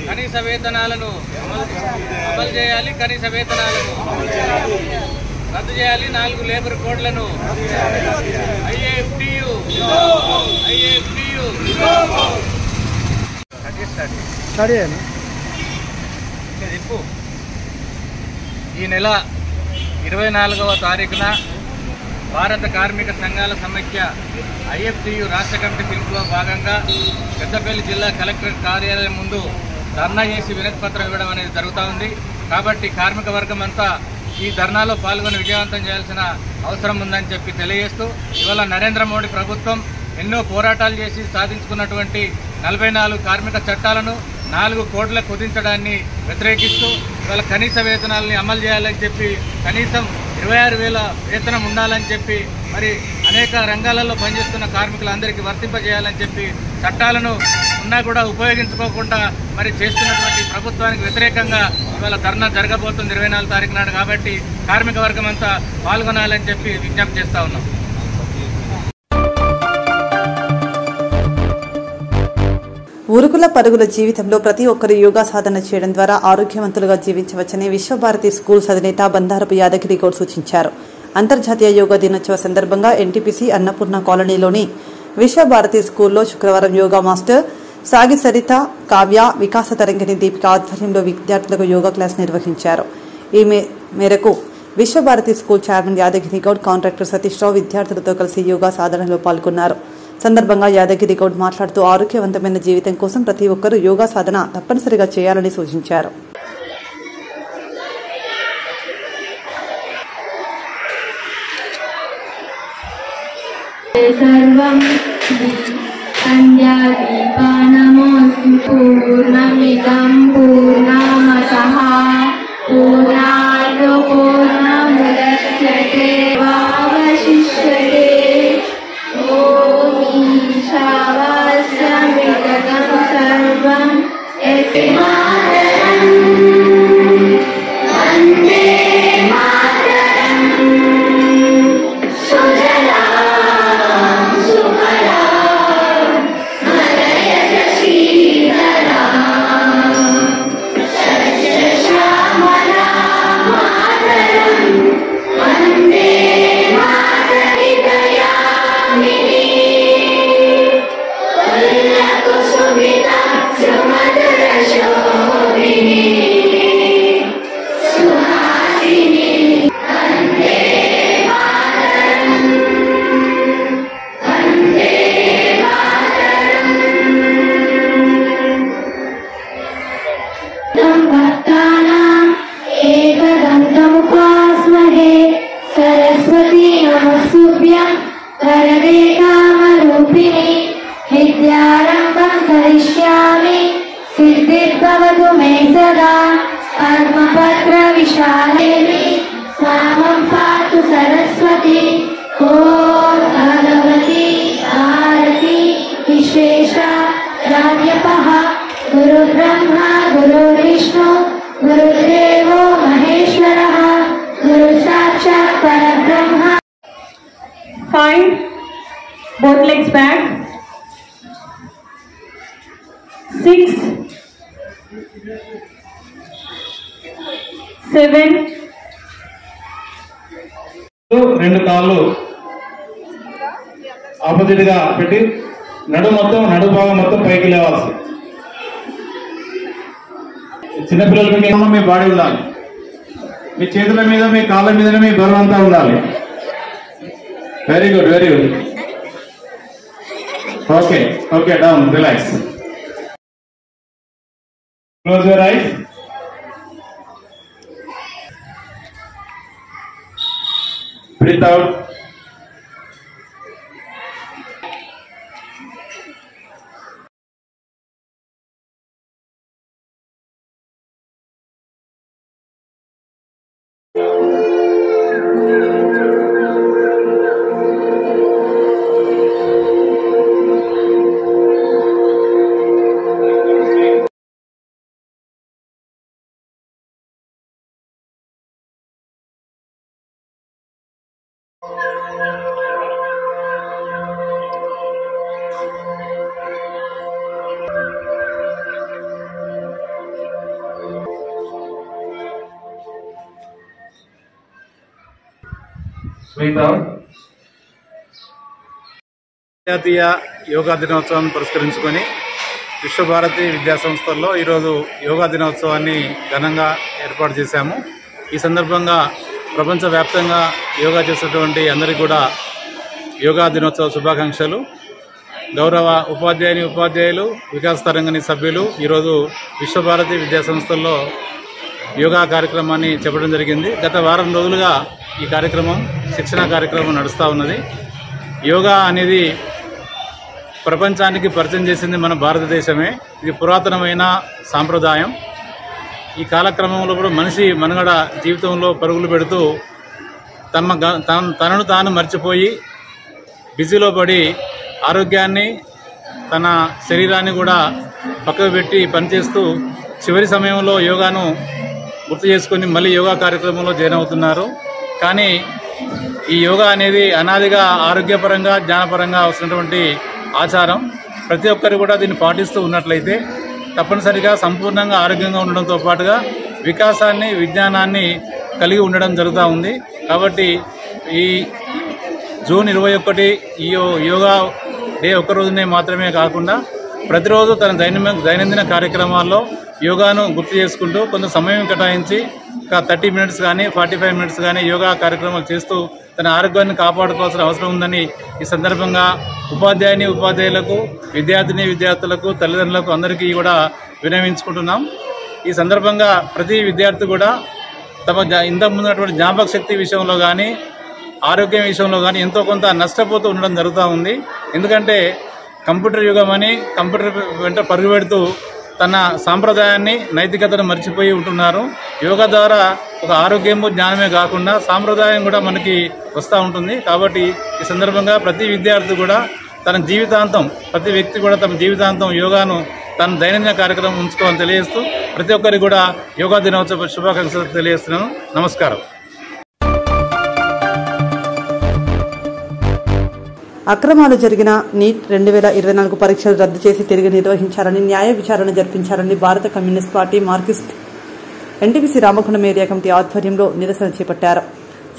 కనీస వేతనాలను అమలు చేయాలి, కనీస వేతనాలను రద్దు చేయాలి. 4 లేబర్ కోడ్లను ఐఎఫ్టీయూ ఈ నెల 24వ తారీఖున భారత కార్మిక సంఘాల సమైక్య ఐఎఫ్టీయూ రాష్ట్ర కమిటీ పిలుపులో భాగంగా పెద్దపల్లి జిల్లా కలెక్టరేట్ కార్యాలయం ముందు ధర్నా చేసి వినతి పత్రం ఇవ్వడం అనేది జరుగుతూ ఉంది. కాబట్టి కార్మిక వర్గం అంతా ఈ ధర్నాలో పాల్గొని విజయవంతం చేయాల్సిన అవసరం ఉందని చెప్పి తెలియజేస్తూ, ఇవాళ నరేంద్ర మోడీ ప్రభుత్వం ఎన్నో పోరాటాలు చేసి సాధించుకున్నటువంటి 44 కార్మిక చట్టాలను 4 కోట్లకు కుదించడాన్ని వ్యతిరేకిస్తూ ఇవాళ కనీస వేతనాలని అమలు చేయాలని చెప్పి, కనీసం 26,000 వేతనం ఉండాలని చెప్పి, మరి అనేక రంగాలలో పనిచేస్తున్న కార్మికులందరికీ వర్తింపజేయాలని చెప్పి చట్టాలను ఉన్నా కూడా ఉపయోగించుకోకుండా మరి చేస్తున్నటువంటి ప్రభుత్వానికి వ్యతిరేకంగా ఇవాళ ధర్నా జరగబోతుంది 24 తారీఖు నాడు. కాబట్టి కార్మిక వర్గం అంతా పాల్గొనాలని చెప్పి విజ్ఞప్తి చేస్తా ఉన్నాం. ఉరుకుల పరుగుల జీవితంలో ప్రతి ఒక్కరూ యోగా సాధన చేయడం ద్వారా ఆరోగ్యవంతులుగా జీవించవచ్చని విశ్వభారతి స్కూల్స్ అధినేత బండారపు యాదగిరి గౌడ్ సూచించారు. అంతర్జాతీయ యోగా దినోత్సవ సందర్భంగా ఎన్టీపీసీ అన్నపూర్ణ కాలనీలోని విశ్వభారతి స్కూల్లో శుక్రవారం యోగా మాస్టర్ సాగి సరిత, కావ్య, వికాస తరంగిణి దీపిక ఆధ్వర్యంలో విద్యార్థులకు యోగా క్లాస్ నిర్వహించారు. ఈ మేరకు Vishwabharati school chairman Yadagiri Goud, contractor Satish Rao విద్యార్థులతో కలిసి యోగా సాధనలో పాల్గొన్నారు. సందర్భంగా యాదగిరి గౌడ్ మాట్లాడుతూ ఆరోగ్యవంతమైన జీవితం కోసం ప్రతి ఒక్కరూ యోగా సాధన తప్పనిసరిగా చేయాలని సూచించారు. एकदन्तमुपास्महे सरस्वती नमस्तुभ्यं वरदे कामरूपिणि विद्यारम्भं करिष्यामि सिद्धिर्भवतु मे सदा पद्मपत्रविशालिनी स्वामं पातु सरस्वती ॐ भगवती भारती विश्वेशा राज्ञपः गुरुब्रह्मा गुरुर्विष्णु गुरुदेवो महेश्वरः गुरु साक्षात् परब्रह्म. Find both legs back. 6, 7. రెండు కాళ్ళు ఆపోజిట్ గా పెట్టి నడు భాగం మొత్తం పైకి లేవాల్సి. చిన్నపిల్లలకి మీ బాడీ ఉండాలి, మీ చేతుల మీద మీ కాళ్ళ మీదనే మీ బరువు అంతా ఉండాలి. Very good, very good. Okay okay, down, relax. Close your eyes. Breathe out. జాతీయ యోగా దినోత్సవాన్ని పురస్కరించుకొని విశ్వభారతి విద్యా సంస్థల్లో ఈరోజు యోగా దినోత్సవాన్ని ఘనంగా ఏర్పాటు చేశాము. ఈ సందర్భంగా ప్రపంచవ్యాప్తంగా యోగా చేసేటువంటి అందరికీ కూడా యోగా దినోత్సవ శుభాకాంక్షలు. గౌరవ ఉపాధ్యాయులు వికాస తరంగని సభ్యులు ఈరోజు విశ్వభారతి విద్యా సంస్థల్లో యోగా కార్యక్రమాన్ని చెప్పడం జరిగింది. గత వారం రోజులుగా ఈ కార్యక్రమం శిక్షణ కార్యక్రమం నడుస్తూ ఉన్నది. యోగా అనేది ప్రపంచానికి పరిచయం చేసింది మన భారతదేశమే. ఇది పురాతనమైన సాంప్రదాయం. ఈ కాలక్రమంలో కూడా మనిషి మనుగడ జీవితంలో పరుగులు పెడుతూ తనను తాను మర్చిపోయి బిజీలో పడి ఆరోగ్యాన్ని తన శరీరాన్ని కూడా పక్కకు పెట్టి పనిచేస్తూ చివరి సమయంలో యోగాను గుర్తు చేసుకొని మళ్ళీ యోగా కార్యక్రమంలో జాయిన్ అవుతున్నారు. కానీ ఈ యోగా అనేది అనాదిగా ఆరోగ్యపరంగా జ్ఞానపరంగా వస్తున్నటువంటి ఆచారం. ప్రతి ఒక్కరు కూడా దీన్ని పాటిస్తూ ఉన్నట్లయితే తప్పనిసరిగా సంపూర్ణంగా ఆరోగ్యంగా ఉండడంతో పాటుగా వికాసాన్ని విజ్ఞానాన్ని కలిగి ఉండడం జరుగుతూ ఉంది. కాబట్టి ఈ జూన్ 21 ఈ యోగా డే ఒక్కరోజునే మాత్రమే కాకుండా ప్రతిరోజు తన దైనందిన కార్యక్రమాల్లో యోగాను గుర్తు చేసుకుంటూ కొంత సమయం కేటాయించి 30 మినిట్స్ కానీ 45 మినిట్స్ కానీ యోగా కార్యక్రమాలు చేస్తూ తన ఆరోగ్యాన్ని కాపాడుకోవాల్సిన అవసరం ఉందని ఈ సందర్భంగా ఉపాధ్యాయులకు విద్యార్థులకు తల్లిదండ్రులకు అందరికీ కూడా వినవించుకుంటున్నాం. ఈ సందర్భంగా ప్రతి విద్యార్థి కూడా తమ ఇంతకుముందున్నటువంటి జ్ఞాపక శక్తి విషయంలో కానీ ఆరోగ్యం విషయంలో కానీ ఎంతో కొంత నష్టపోతూ ఉండడం జరుగుతూ ఉంది. ఎందుకంటే కంప్యూటర్ యుగం అని కంప్యూటర్ వెంట పరుగుపెడుతూ తన సాంప్రదాయాన్ని నైతికతను మర్చిపోయి ఉంటున్నారు. యోగా ద్వారా ఒక ఆరోగ్యము జ్ఞానమే కాకుండా సాంప్రదాయం కూడా మనకి వస్తూ ఉంటుంది. కాబట్టి ఈ సందర్భంగా ప్రతి విద్యార్థి కూడా ప్రతి వ్యక్తి కూడా తమ జీవితాంతం యోగాను తన దైనందిన కార్యక్రమం ఉంచుకోవాలని తెలియజేస్తూ ప్రతి ఒక్కరికి కూడా యోగా దినోత్సవ శుభాకాంక్షలు తెలియజేస్తున్నాను. నమస్కారం. అక్రమాలు జరిగిన నీట్ 2024 పరీక్షలు రద్దు చేసి తిరిగి నిర్వహించాలని, న్యాయ విచారణ జరిపించాలని భారత communist party Marxist NTPC Ramagundam area committee ఆధ్వర్యంలో నిరసన చేపట్టారు.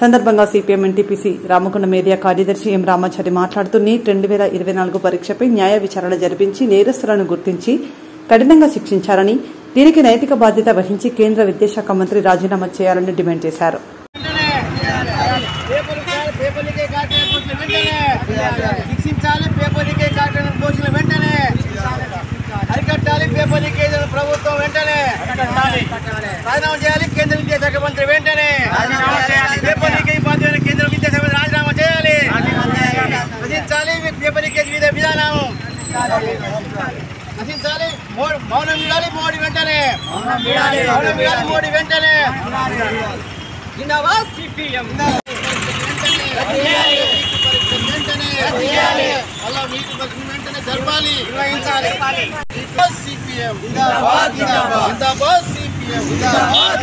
సందర్భంగా సిపిఎం ఎన్టీపీసీ రామకొండం ఏరియా కార్యదర్శి ఎం రామాచారి మాట్లాడుతూ నీట్ 2024 పరీక్షపై న్యాయ విచారణ జరిపించి నేరస్తులను గుర్తించి కఠినంగా శిక్షించాలని, దీనికి నైతిక బాధ్యత వహించి కేంద్ర విద్యాశాఖ మంత్రి రాజీనామా చేయాలని డిమాండ్ చేశారు. అరికట్టాలి పేపర్ లీకేజ్ ప్రభుత్వం వెంటనే రాజీనామా చేయాలి. కేంద్ర విద్యాశాఖ మంత్రి వెంటనే పేపర్ లీకేజ్ బాధ్యత కేంద్ర విద్యాశాఖ మంత్రి రాజీనామా చేయాలి. నశించాలి పేపర్ లీకేజ్ విధానం, నశించాలి. మౌనం వీడాలి మోడీ వెంటనే, మౌనం వీడాలి మోడీ వెంటనే. జిందాబాద్ సిపిఎం అలా నీటి బస్సు వెంటనే జరపాలి, నిర్వహించాలి. సిపిఎం జిందాబాద్ జిందాబాద్ సిపిఎం జిందాబాద్.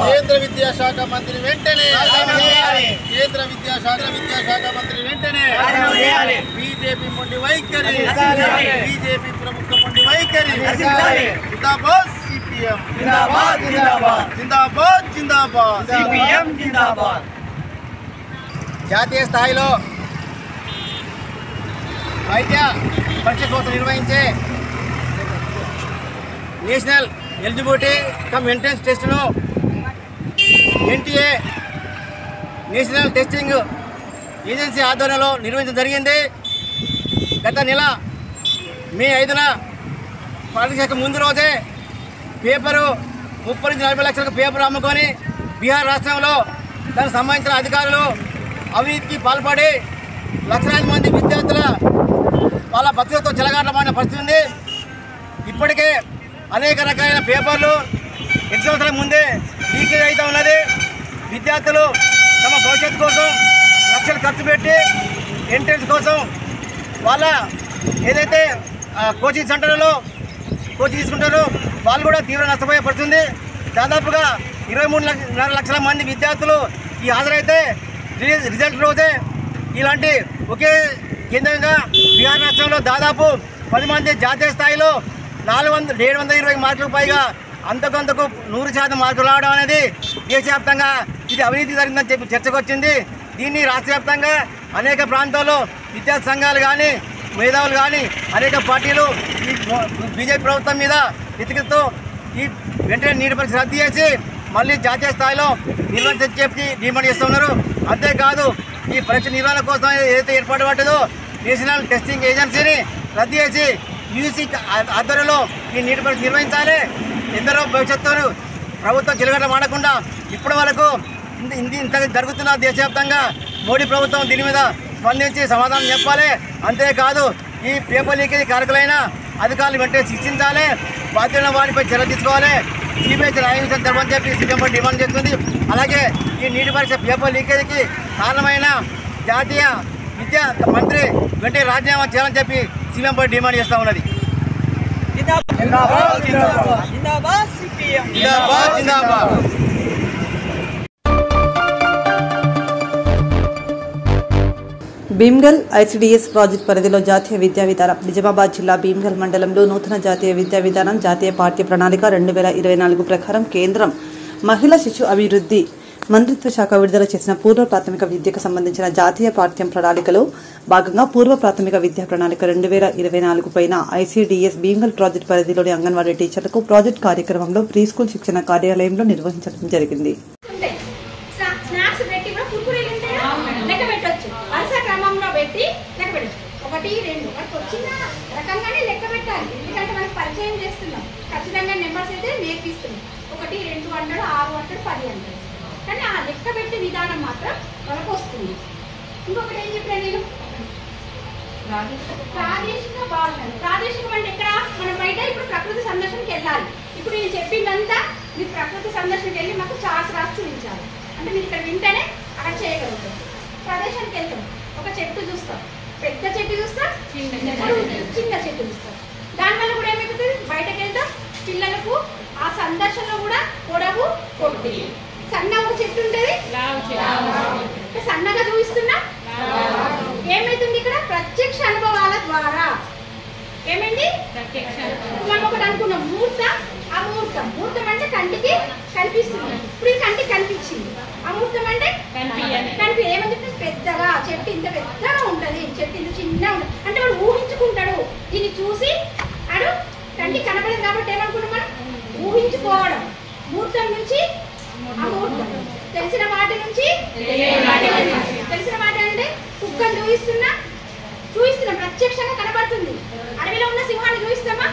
కేంద్ర విద్యాశాఖ మంత్రి వెంటనే, కేంద్ర విద్యాశాఖ మంత్రి వెంటనే. బీజేపీ మొండి వైఖరి, బీజేపీ ప్రభుత్వం మొండి వైఖరి. జిందాబాద్ సిపిఎం జిందాబాద్ జిందాబాద్ జిందాబాద్ జిందాబాద్ సిపిఎం జిందాబాద్. జాతీయ స్థాయిలో వైద్య పరీక్ష కోసం నిర్వహించే నేషనల్ ఎలిజిబిలిటీ కమ్ ఎంట్రన్స్ టెస్టును ఎన్టీఏ నేషనల్ టెస్టింగ్ ఏజెన్సీ ఆధ్వర్యంలో నిర్వహించడం జరిగింది. గత నెల మే 5న పరీక్షకు ముందు రోజే పేపరు 30 నుంచి 40 లక్షలకు పేపర్ అమ్ముకొని బీహార్ రాష్ట్రంలో దానికి సంబంధించిన అధికారులు అవినీతికి పాల్పడి లక్షలాది మంది విద్యార్థుల వాళ్ళ భక్తులతో చెలగాటమైన పరిస్థితి ఉంది. ఇప్పటికే అనేక రకాలైన పేపర్లు ఎగ్జామ్స్ల ముందే లీకేజ్ అవుతూ ఉన్నది. విద్యార్థులు తమ భవిష్యత్తు కోసం లక్షలు ఖర్చు పెట్టి ఎంట్రన్స్ కోసం వాళ్ళ ఏదైతే కోచింగ్ సెంటర్లలో కోచింగ్ తీసుకుంటారో వాళ్ళు కూడా తీవ్ర నష్టపోయే పడుతుంది. దాదాపుగా 23 లక్షల మంది విద్యార్థులు ఈ హాజరైతే రిజల్ట్ రోజే ఇలాంటి ఒకే కేంద్రంగా బీహార్ రాష్ట్రంలో దాదాపు 10 మంది జాతీయ స్థాయిలో 720 మార్కులకు పైగా అంతకంతకు 100% మార్కులు రావడం అనేది దేశవ్యాప్తంగా ఇది అవినీతి జరిగిందని చెప్పి చర్చకు వచ్చింది. దీన్ని రాష్ట్ర వ్యాప్తంగా అనేక ప్రాంతాల్లో విద్యార్థి సంఘాలు కానీ మేధావులు కానీ అనేక పార్టీలు ఈ బీజేపీ ప్రభుత్వం మీద వ్యతిరేకతతో ఈ వెంటనే నీటి పరీక్ష రద్దు చేసి మళ్ళీ జాతీయ స్థాయిలో నిర్వహించని చెప్పి డిమాండ్ చేస్తున్నారు. అంతేకాదు ఈ పరీక్ష నిర్వహణ కోసం ఏదైతే ఏర్పాటు పడ్డదో నేషనల్ టెస్టింగ్ ఏజెన్సీని రద్దు చేసి యూజీసీ ఆధ్వర్యంలో ఈ నీటి పరీక్ష నిర్వహించాలి. ఎందరో భవిష్యత్తు ప్రభుత్వం చిలగట మాడకుండా ఇప్పటి వరకు ఇంత జరుగుతున్న దేశవ్యాప్తంగా మోడీ ప్రభుత్వం దీని మీద స్పందించి సమాధానం చెప్పాలి. అంతేకాదు ఈ పేపర్ లీకేజీ కారకులైన అధికారులు వెంటనే శిక్షించాలి, బాధ్యులైన వారిపై చర్య తీసుకోవాలి. సిబిఐ న్యాయవిచారణ జరపని చెప్పి సీఎం డిమాండ్ చేస్తుంది. అలాగే ఈ నీటి పరీక్ష పేపర్ లీకేజీకి కారణమైన జాతీయ విద్యా మంత్రి వెంటనే రాజీనామా చేయాలని చెప్పి సీఎం డిమాండ్ చేస్తూ ఉన్నది. భీమ్గల్ ఐసిడిఎస్ ప్రాజెక్టు పరిధిలో జాతీయ విద్యా విధానం. నిజామాబాద్ జిల్లా భీమ్గల్ మండలంలో నూతన జాతీయ విద్యా విధానం జాతీయ పాఠ్య ప్రణాళిక 2024 ప్రకారం కేంద్రం మహిళా శిశు అభివృద్ధి మంత్రిత్వ శాఖ విడుదల చేసిన పూర్వ ప్రాథమిక విద్యకు సంబంధించిన జాతీయ పాఠ్య ప్రణాళికలో భాగంగా పూర్వ ప్రాథమిక విద్యా ప్రణాళిక 2024 పైన ఐసిడిఎస్ భీమ్గల్ ప్రాజెక్టు పరిధిలోని అంగన్వాడీ టీచర్లకు ప్రాజెక్టు కార్యక్రమంలో ప్రీ స్కూల్ శిక్షణ కార్యాలయంలో నిర్వహించడం జరిగింది. ఒకటి రెండు వచ్చిన రకంగానే లెక్క పెట్టాలి. ఎందుకంటే మనకి పరిచయం చేస్తున్నాం, ఖచ్చితంగా నెంబర్స్ అయితే నేర్పిస్తున్నాం. 1 2 అంటాడు, 6 అంటాడు, 10 అంటాడు. కానీ ఆ లెక్క పెట్టే విధానం మాత్రం మనకు వస్తుంది. ఇంకొకటి ఏం చెప్పాను నేను, ప్రాదేశిక బాగుంటుంది. ప్రాదేశికం అంటే ఎక్కడ మనం బయట ఇప్పుడు ప్రకృతి సందర్శనకి వెళ్ళాలి. ఇప్పుడు నేను చెప్పిందంతా మీరు ప్రకృతి సందర్శనకి వెళ్ళి మాకు చార్ట్స్ రాసి చూపించాలి. అంటే మీరు ఇక్కడ వింటేనే అక్కడ చేయగలుగుతాం. ప్రదేశానికి వెళ్తాం, ఒక చెట్టు చూస్తాం, పెద్ద చెట్టు చూస్తాం, చిన్న చెట్టు చూస్తాం. దానివల్ల కూడా ఏమవుతుంది, బయటకు వెళ్తాం, పిల్లలకు ఆ సందర్శనలో కూడా పొడవు పొట్టి సన్న ఒక చెట్టు ఉంటుంది, సన్నగా చూపిస్తున్నా ఏమైతుంది ఇక్కడ ప్రత్యక్ష అనుభవాల ద్వారా ఏమైంది మనం ఒకటి అనుకున్నాం ముహూర్తం. ఆ ముహూర్తం అంటే కంటికి కనిపిస్తుంది. ఇప్పుడు ఈ కంటికి కనిపించింది. అమూర్తం అంటే కనిపి ఏమని చెప్తే పెద్దగా చెట్టు ఇంత పెద్దగా ఉంటుంది, చెట్టు ఇంత చిన్నగా ఉంటుంది అంటే వాడు ఊహించుకుంటాడు. దీన్ని చూసి ఆడు కంటికి కనపడదు కాబట్టి ఏమనుకుంటాం మనం ఊహించుకోవడం. ముహూర్తం నుంచి అమూర్తం, తెలిసిన వాటి నుంచి తెలిసిన వాటి అంటే కుక్కను చూపిస్తున్నాం ప్రత్యక్షంగా కనబడుతుంది. అడవిలో ఉన్న సింహాన్ని చూపిస్తామా,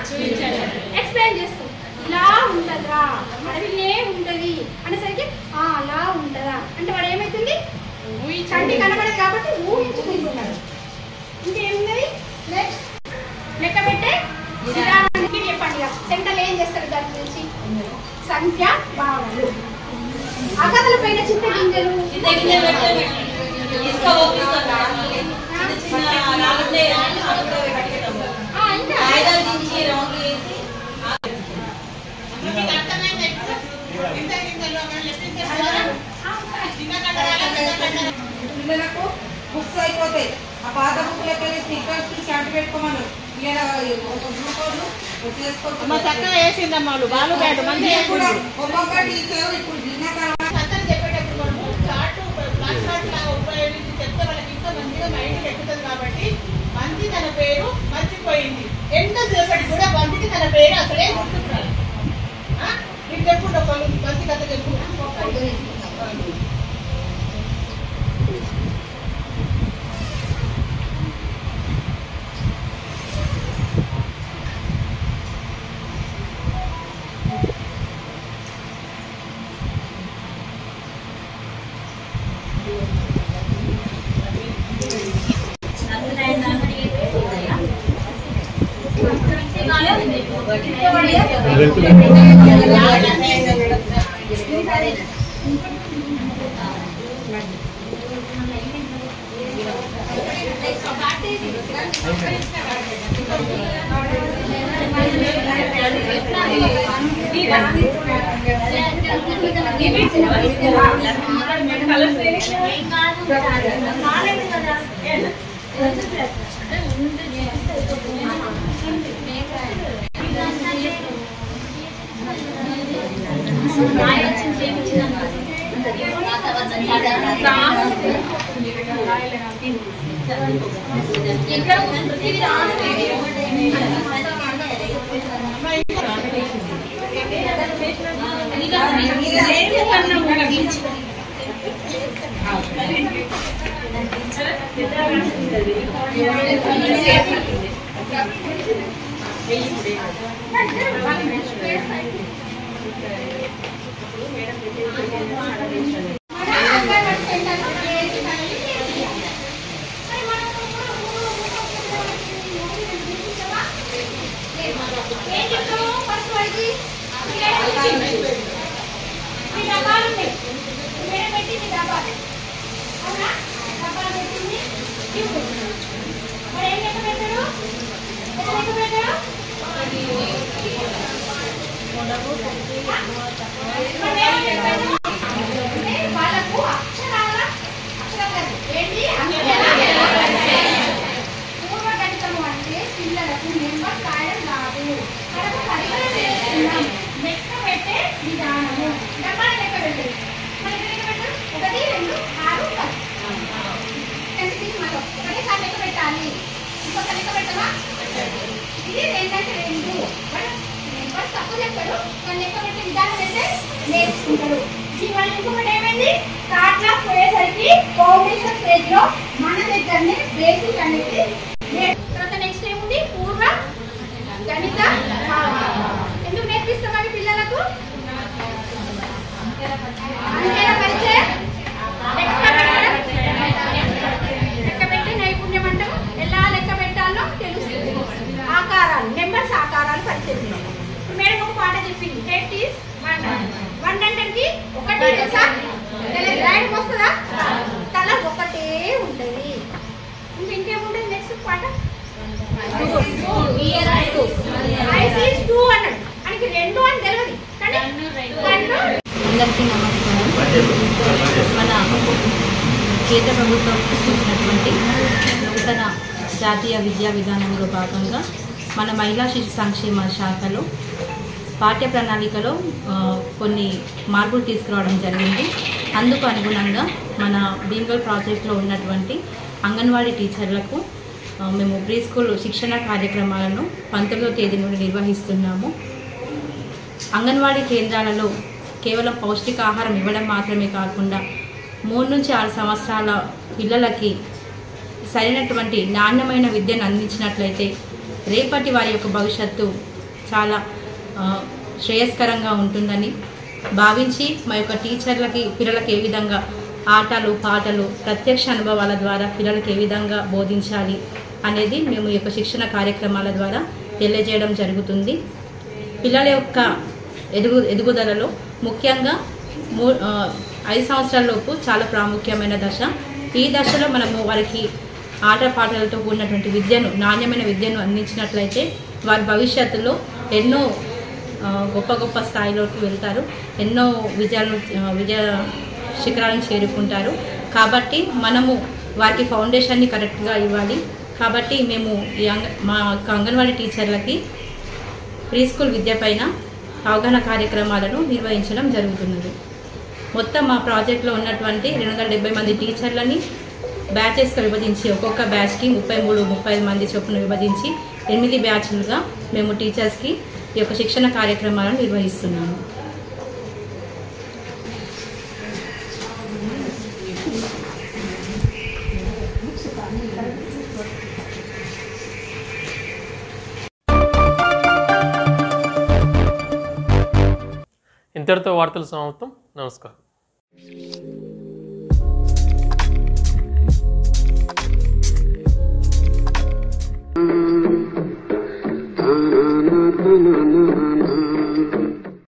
ఎక్స్ప్లెయిన్ చేస్తాం. ఇలా ఉంటదా అడవిలో ఉంటది అనేసరికి అలా ఉంటదా అంటే వాడు ఏమైతుంది కంటి కనబడదు కాబట్టి ఊహించుకుంటున్నాడు. ఇంకేమున్నది నెక్స్ట్ లెక్క పెట్టే విధానానికి చెప్పండి. సెంటర్ ఏం చేస్తారు దాని గురించి సంఖ్య భావనలు. అగతల పైన చింత గింజలు పిల్లలకు బుక్స్ అయిపోతాయి. ఆ పాత బుక్లకి స్టిక్కర్స్ షార్ట్ పెట్టుకోమను. చక్కగా వేసిందమ్మా బాలు బ్యాట్ మంచిగా ఒక్కొక్కటి ఇప్పుడు చెప్పేటప్పుడు మనము చార్ట్ బ్లాక్ చార్ట్ లాగా ఉపయోగించి చెప్తే వాళ్ళకి ఇంకా మంచిగా మైండ్ ఎక్కుతుంది. కాబట్టి మంచి తన పేరు మర్చిపోయింది. ఎంతసేపటి కూడా మంచికి తన పేరు అసలే గుర్తుకురాలి. మీకు చెప్పుకుంటా మంచి కథ చెప్పుకుంటా. అందరికీ నమస్కారం. మన కేంద్ర ప్రభుత్వం సృష్టించినటువంటి నూతన జాతీయ విద్యా విధానంలో భాగంగా మన మహిళా శిశు సంక్షేమ శాఖలో పాఠ్య ప్రణాళికలో కొన్ని మార్పులు తీసుకురావడం జరిగింది. అందుకు అనుగుణంగా మన భీమ్గల్ ప్రాజెక్ట్లో ఉన్నటువంటి అంగన్వాడీ టీచర్లకు మేము ప్రీ స్కూల్ శిక్షణ కార్యక్రమాలను 19వ తేదీ నుండి నిర్వహిస్తున్నాము. అంగన్వాడీ కేంద్రాలలో కేవలం పౌష్టికాహారం ఇవ్వడం మాత్రమే కాకుండా 3 నుంచి 6 సంవత్సరాల పిల్లలకి సరైనటువంటి నాణ్యమైన విద్యను అందించినట్లయితే రేపటి వారి యొక్క భవిష్యత్తు చాలా శ్రేయస్కరంగా ఉంటుందని భావించి మా యొక్క టీచర్లకి పిల్లలకి ఏ విధంగా ఆటలు పాటలు ప్రత్యక్ష అనుభవాల ద్వారా పిల్లలకి ఏ విధంగా బోధించాలి అనేది మేము ఈ యొక్క శిక్షణ కార్యక్రమాల ద్వారా తెలియజేయడం జరుగుతుంది. పిల్లల యొక్క ఎదుగుదలలో ముఖ్యంగా 5 సంవత్సరాలలోపు చాలా ప్రాముఖ్యమైన దశ. ఈ దశలో మనము వారికి ఆటపాటలతో కూడినటువంటి విద్యను, నాణ్యమైన విద్యను అందించినట్లయితే వారి భవిష్యత్తులో ఎన్నో గొప్ప గొప్ప స్థాయిలోకి వెళ్తారు, ఎన్నో విజయ శిఖరాలను చేరుకుంటారు. కాబట్టి మనము వారికి ఫౌండేషన్ని కరెక్ట్గా ఇవ్వాలి. కాబట్టి మేము మా అంగన్వాడీ టీచర్లకి ప్రీ స్కూల్ విద్య పైన అవగాహన కార్యక్రమాలను నిర్వహించడం జరుగుతున్నది. మొత్తం మా ప్రాజెక్ట్లో ఉన్నటువంటి 270 మంది టీచర్లని బ్యాచెస్గా విభజించి ఒక్కొక్క బ్యాచ్కి 33-35 మంది చొప్పున విభజించి 8 బ్యాచ్లుగా మేము టీచర్స్కి ఈ యొక్క శిక్షణ కార్యక్రమాలను నిర్వహిస్తున్నాము. ఇంతటితో వార్తలు సమాప్తం. నమస్కారం.